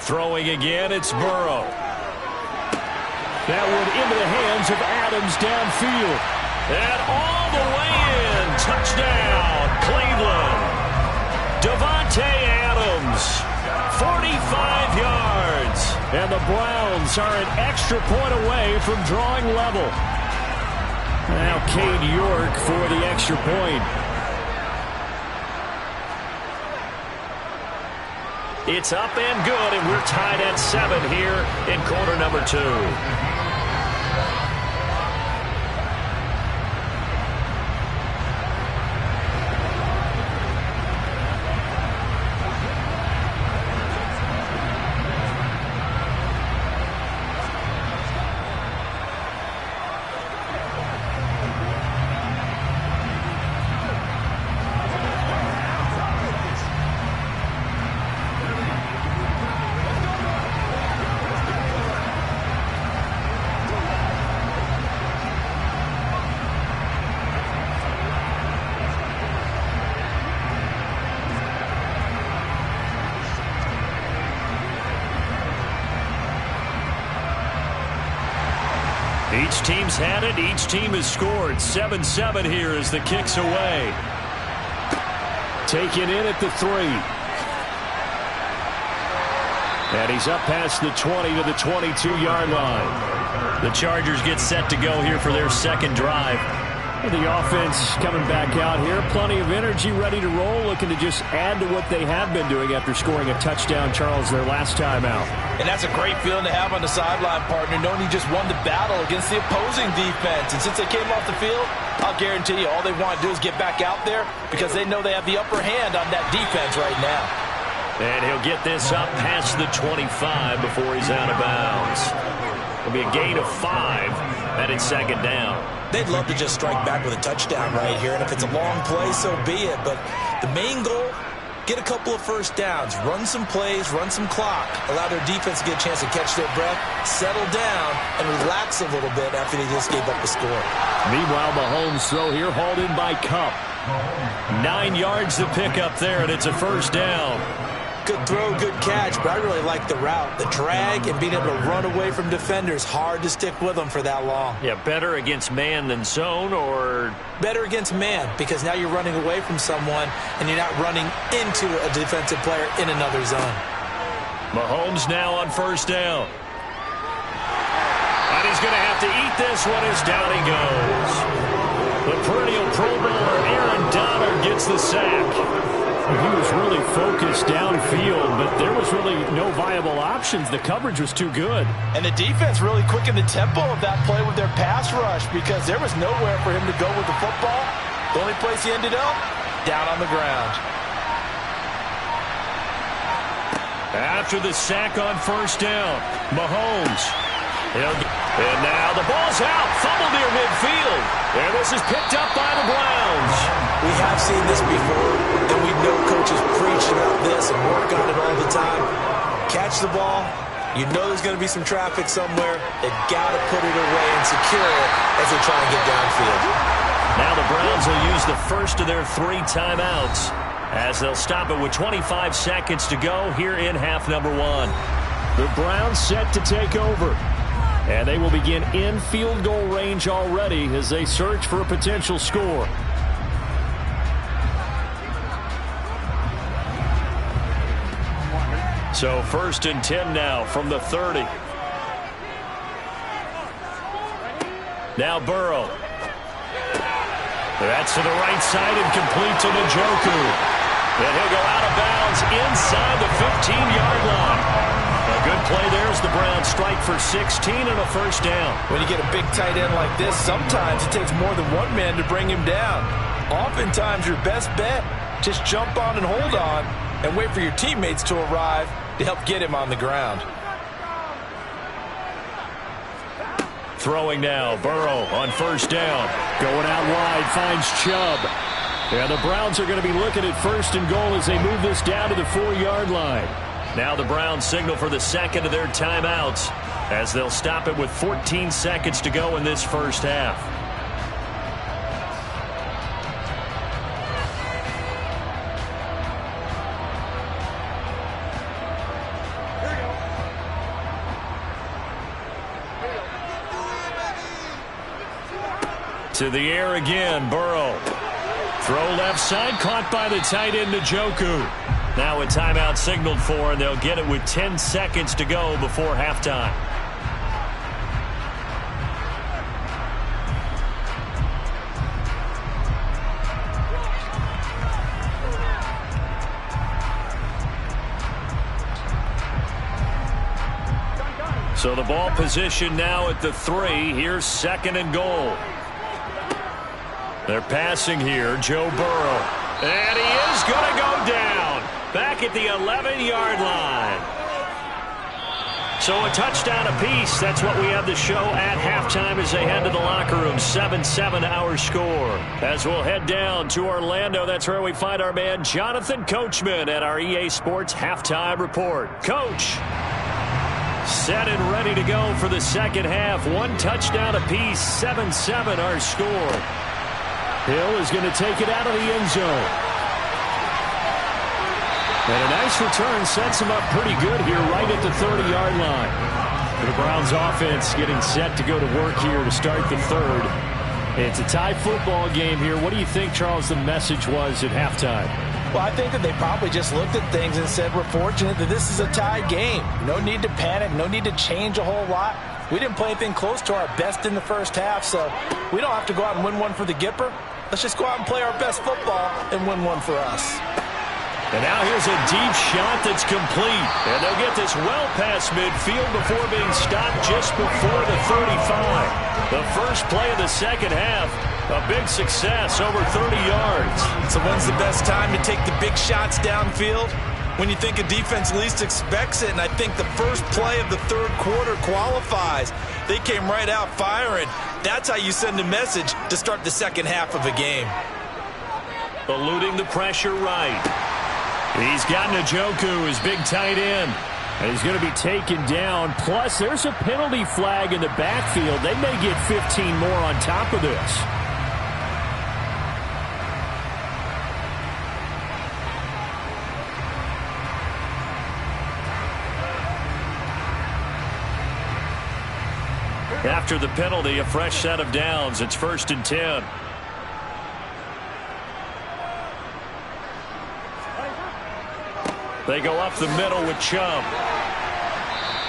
Throwing again, it's Burrow. That one into the hands of Adams downfield. And all the way in. Touchdown, Cleveland. Davante Adams, 45 yards. And the Browns are an extra point away from drawing level. Now Cade York for the extra point. It's up and good, and we're tied at 7 here in quarter number 2. Each team's had it. Each team has scored. 7-7 here as the kick's away. Taken in at the 3. And he's up past the 20 to the 22-yard line. The Chargers get set to go here for their second drive. The offense coming back out here. Plenty of energy, ready to roll, looking to just add to what they have been doing after scoring a touchdown, Charles, their last time out. And that's a great feeling to have on the sideline, partner, knowing you just won the battle against the opposing defense. And since they came off the field, I'll guarantee you all they want to do is get back out there because they know they have the upper hand on that defense right now. And he'll get this up past the 25 before he's out of bounds. It'll be a gain of 5, and it's second down. They'd love to just strike back with a touchdown right here, and if it's a long play, so be it. But the main goal, get a couple of first downs, run some plays, run some clock, allow their defense to get a chance to catch their breath, settle down, and relax a little bit after they just gave up the score. Meanwhile, Mahomes' throw here hauled in by Kupp. 9 yards to pick up there, and it's a first down. Good throw, good catch, but I really like the route. The drag and being able to run away from defenders, hard to stick with them for that long. Yeah, better against man than zone, or? Better against man, because now you're running away from someone and you're not running into a defensive player in another zone. Mahomes now on first down. And he's going to have to eat this one as down he goes. The perennial Pro Bowler Aaron Donald gets the sack. He was really focused downfield, but there was really no viable options. The coverage was too good. And the defense really quickened the tempo of that play with their pass rush because there was nowhere for him to go with the football. The only place he ended up, down on the ground. After the sack on first down, Mahomes. And now the ball's out. Fumble near midfield. And this is picked up by the Browns. We have seen this before, and we know coaches preach about this and work on it all the time. Catch the ball. You know there's going to be some traffic somewhere. They've got to put it away and secure it as they try and get downfield. Now the Browns will use the first of their 3 timeouts as they'll stop it with 25 seconds to go here in half number 1. The Browns set to take over. And they will begin in field goal range already as they search for a potential score. So first and 10 now from the 30. Now Burrow. That's to the right side and complete to Njoku. And he'll go out of 15-yard line. A good play there as the Browns strike for 16 and a first down. When you get a big tight end like this, sometimes it takes more than one man to bring him down. Oftentimes, your best bet, just jump on and hold on and wait for your teammates to arrive to help get him on the ground. Throwing now, Burrow on first down. Going out wide, finds Chubb. And the Browns are going to be looking at first and goal as they move this down to the 4-yard line. Now the Browns signal for the second of their timeouts as they'll stop it with 14 seconds to go in this first half. To the air again, Burrow. Throw left side, caught by the tight end, Njoku. Now a timeout signaled for, and they'll get it with 10 seconds to go before halftime. So the ball position now at the 3. Here's second and goal. They're passing here, Joe Burrow. And he is going to go down. Back at the 11-yard line. So a touchdown apiece. That's what we have to show at halftime as they head to the locker room. 7-7 our score. As we'll head down to Orlando, that's where we find our man Jonathan Coachman at our EA Sports Halftime Report. Coach, set and ready to go for the second half. One touchdown apiece. 7-7 our score. Hill is going to take it out of the end zone. And a nice return sets him up pretty good here right at the 30-yard line. The Browns offense getting set to go to work here to start the third. It's a tie football game here. What do you think, Charles, the message was at halftime? Well, I think that they probably just looked at things and said, we're fortunate that this is a tie game. No need to panic, no need to change a whole lot. We didn't play anything close to our best in the first half, so we don't have to go out and win one for the Gipper. Let's just go out and play our best football and win one for us. And now here's a deep shot that's complete. And they'll get this well past midfield before being stopped just before the 35. The first play of the second half, a big success, over 30 yards. So when's the best time to take the big shots downfield? When you think a defense least expects it, and I think the first play of the third quarter qualifies. They came right out firing. That's how you send a message to start the second half of a game. Eluding the pressure right. He's got Njoku, his big tight end. And he's going to be taken down. Plus, there's a penalty flag in the backfield. They may get 15 more on top of this. After the penalty, a fresh set of downs. It's 1st and 10. They go up the middle with Chubb.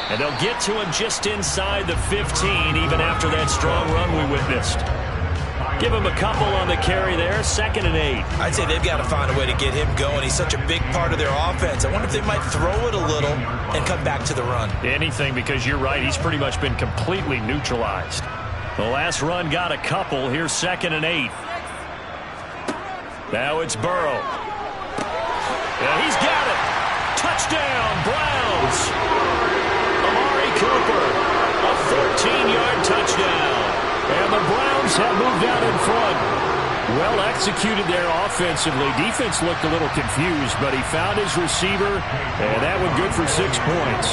And they'll get to him just inside the 15, even after that strong run we witnessed. Give him a couple on the carry there, 2nd and 8. I'd say they've got to find a way to get him going. He's such a big part of their offense. I wonder if they might throw it a little and come back to the run. Anything, because you're right, he's pretty much been completely neutralized. The last run got a couple. Here's 2nd and 8. Now it's Burrow. And he's got it. Touchdown, Browns. Amari Cooper, a 14-yard touchdown. And the Browns have moved out in front. Well executed there offensively. Defense looked a little confused, but he found his receiver, and that one good for 6 points.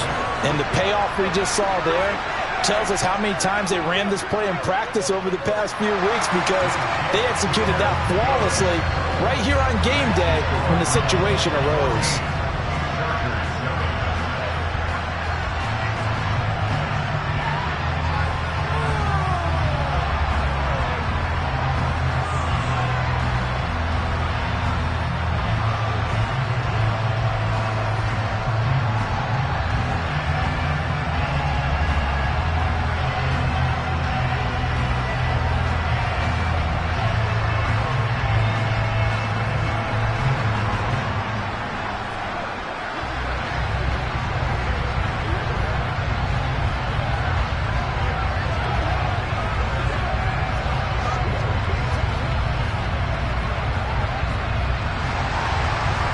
And the payoff we just saw there tells us how many times they ran this play in practice over the past few weeks, because they executed that flawlessly right here on game day when the situation arose.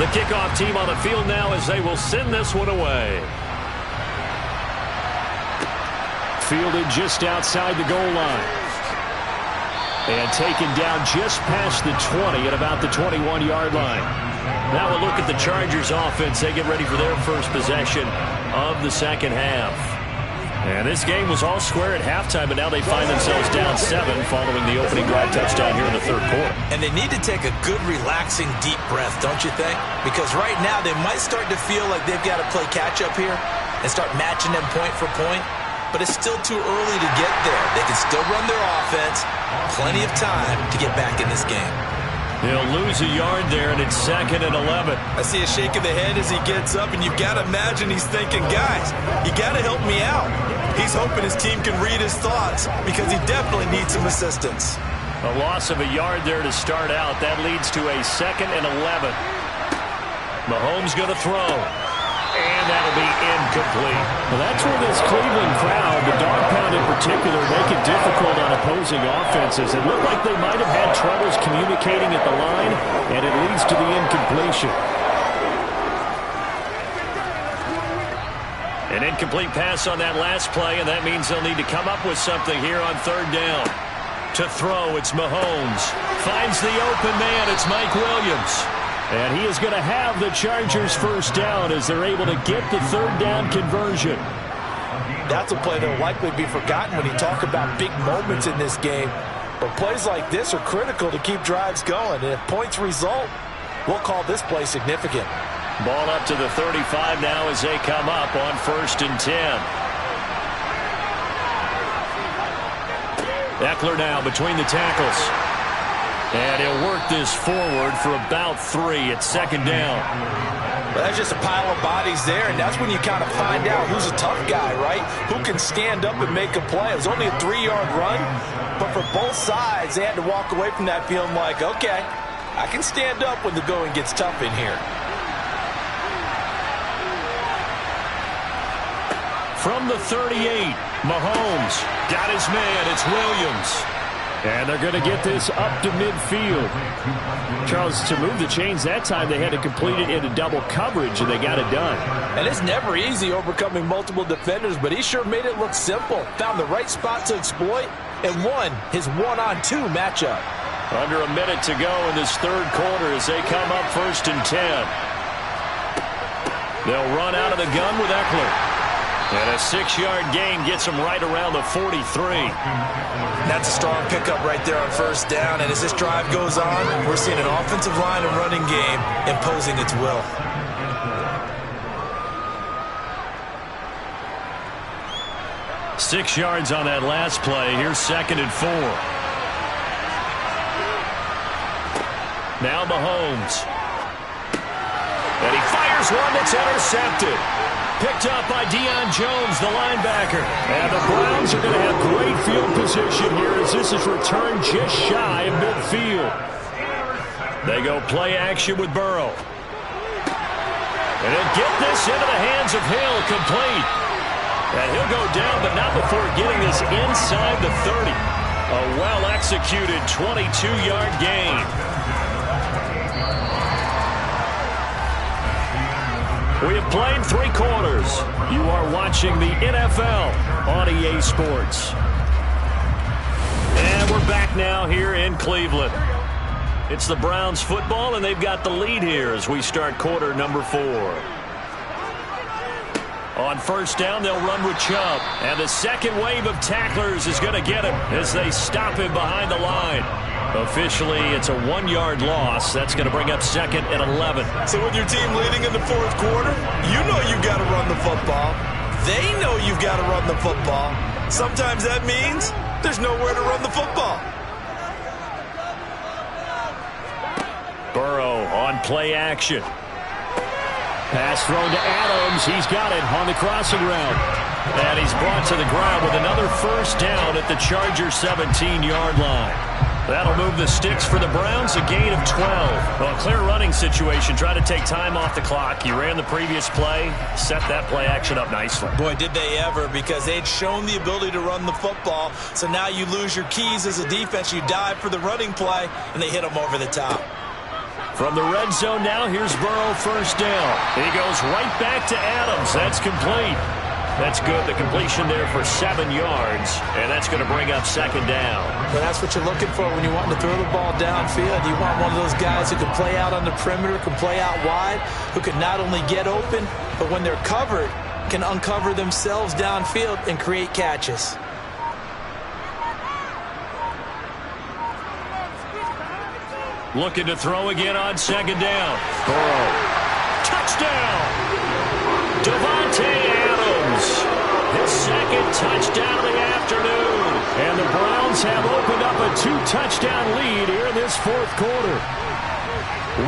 The kickoff team on the field now as they will send this one away. Fielded just outside the goal line. And taken down just past the 20 at about the 21-yard line. Now we'll look at the Chargers offense. They get ready for their first possession of the second half. And this game was all square at halftime, but now they find themselves down 7 following the opening drive touchdown here in the third quarter. And they need to take a good, relaxing, deep breath, don't you think? Because right now they might start to feel like they've got to play catch-up here and start matching them point for point. But it's still too early to get there. They can still run their offense. Plenty of time to get back in this game. He'll lose a yard there, and it's 2nd and 11. I see a shake of the head as he gets up, and you've got to imagine he's thinking, guys, you got to help me out. He's hoping his team can read his thoughts because he definitely needs some assistance. A loss of a yard there to start out. That leads to a 2nd and 11. Mahomes going to throw. And that'll be incomplete. Well, that's where this Cleveland crowd, the dog pound in particular, make it difficult on opposing offenses. It looked like they might have had troubles communicating at the line, and it leads to the incompletion. An incomplete pass on that last play, and that means they'll need to come up with something here on third down. To throw, it's Mahomes. Finds the open man, it's Mike Williams. And he is going to have the Chargers first down as they're able to get the third down conversion. That's a play that will likely be forgotten when you talk about big moments in this game. But plays like this are critical to keep drives going. And if points result, we'll call this play significant. Ball up to the 35 now as they come up on 1st and 10. Eckler now between the tackles. And he'll work this forward for about 3 at 2nd down. Well, that's just a pile of bodies there, and that's when you kind of find out who's a tough guy, right? Who can stand up and make a play. It was only a 3-yard run, but for both sides, they had to walk away from that feeling like, okay, I can stand up when the going gets tough in here. From the 38, Mahomes got his man. It's Williams. And they're going to get this up to midfield. Charles, to move the chains that time, they had to complete it into double coverage, and they got it done. And it's never easy overcoming multiple defenders, but he sure made it look simple. Found the right spot to exploit and won his 1-on-2 matchup. Under a minute to go in this third quarter as they come up 1st and 10. They'll run out of the gun with Eckler. And a 6-yard gain gets him right around the 43. That's a strong pickup right there on 1st down. And as this drive goes on, we're seeing an offensive line and running game imposing its will. Six yards on that last play. Here's 2nd and 4. Now Mahomes. And he fires one that's intercepted. Picked up by Deion Jones, the linebacker. And the Browns are going to have great field position here as this is returned just shy of midfield. They go play action with Burrow. And he'll get this into the hands of Hill, complete. And he'll go down, but not before getting this inside the 30. A well-executed 22-yard gain. We have played 3 quarters. You are watching the NFL on EA Sports. And we're back now here in Cleveland. It's the Browns football, and they've got the lead here as we start quarter number 4. On 1st down, they'll run with Chubb. And the second wave of tacklers is going to get him as they stop him behind the line. Officially, it's a 1-yard loss. That's going to bring up 2nd and 11. So with your team leading in the 4th quarter, you know you've got to run the football. They know you've got to run the football. Sometimes that means there's nowhere to run the football. Burrow on play action. Pass thrown to Adams. He's got it on the crossing route. And he's brought to the ground with another 1st down at the Chargers 17-yard line. That'll move the sticks for the Browns, a gain of 12. Well, a clear running situation. Try to take time off the clock. He ran the previous play, set that play action up nicely. Boy, did they ever, because they'd shown the ability to run the football. So now you lose your keys as a defense. You dive for the running play, and they hit them over the top. From the red zone now, here's Burrow, first down. He goes right back to Adams. That's complete. That's good. The completion there for 7 yards, and that's going to bring up second down. Well, that's what you're looking for when you want to throw the ball downfield. You want one of those guys who can play out on the perimeter, can play out wide, who can not only get open, but when they're covered, can uncover themselves downfield and create catches. Looking to throw again on second down. Burrow. Touchdown! Davante Adams. His second touchdown of the afternoon. And the Browns have opened up a 2-touchdown lead here in this fourth quarter.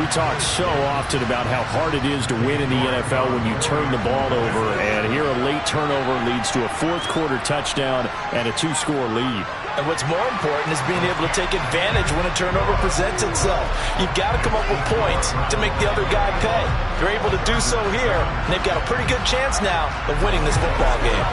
We talk so often about how hard it is to win in the NFL when you turn the ball over. And here a late turnover leads to a fourth quarter touchdown and a 2-score lead. And what's more important is being able to take advantage when a turnover presents itself. You've got to come up with points to make the other guy pay. They're able to do so here, and they've got a pretty good chance now of winning this football game.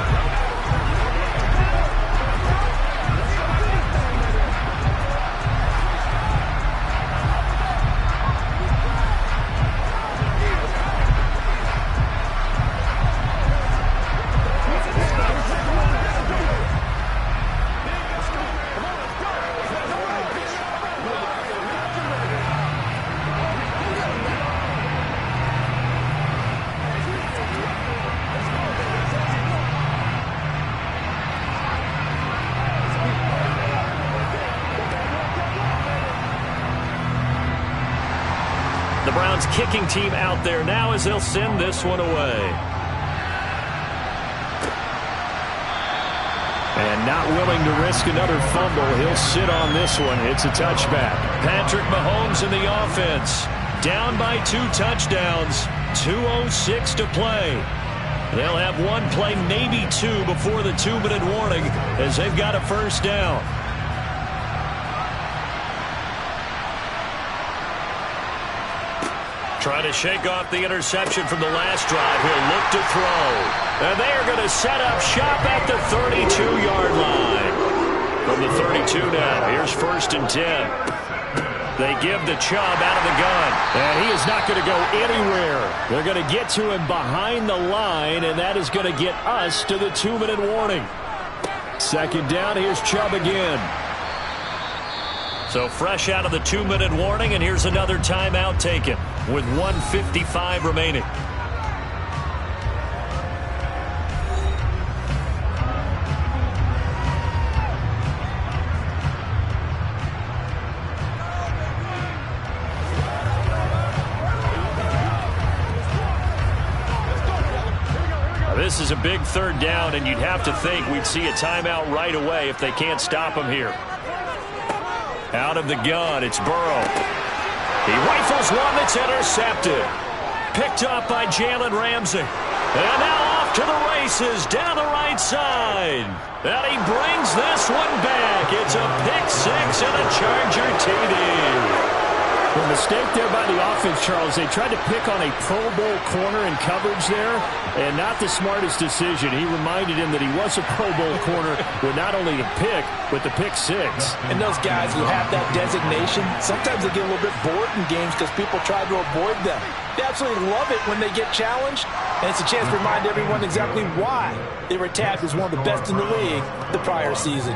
The Browns kicking team out there now as they'll send this one away. And not willing to risk another fumble. He'll sit on this one. It's a touchback. Patrick Mahomes in the offense. Down by 2 touchdowns. 2:06 to play. They'll have one play, maybe 2, before the 2-minute warning as they've got a first down. Trying to shake off the interception from the last drive. He'll look to throw. And they are going to set up shop at the 32-yard line. From the 32 now, here's 1st and 10. They give the Chubb out of the gun. And he is not going to go anywhere. They're going to get to him behind the line, and that is going to get us to the 2-minute warning. Second down, here's Chubb again. So fresh out of the 2-minute warning, and here's another timeout taken with 1:55 remaining. This is a big third down, and you'd have to think we'd see a timeout right away if they can't stop him here. Out of the gun, it's Burrow. He rifles one that's intercepted. Picked up by Jalen Ramsey. And now off to the races down the right side. And he brings this one back. It's a pick 6 and a Charger TD. The mistake there by the offense, Charles, they tried to pick on a Pro Bowl corner in coverage there, and not the smartest decision. He reminded him that he was a Pro Bowl corner with not only the pick, but the pick 6. And those guys who have that designation, sometimes they get a little bit bored in games because people try to avoid them. They absolutely love it when they get challenged, and it's a chance to remind everyone exactly why they were tagged as one of the best in the league the prior season.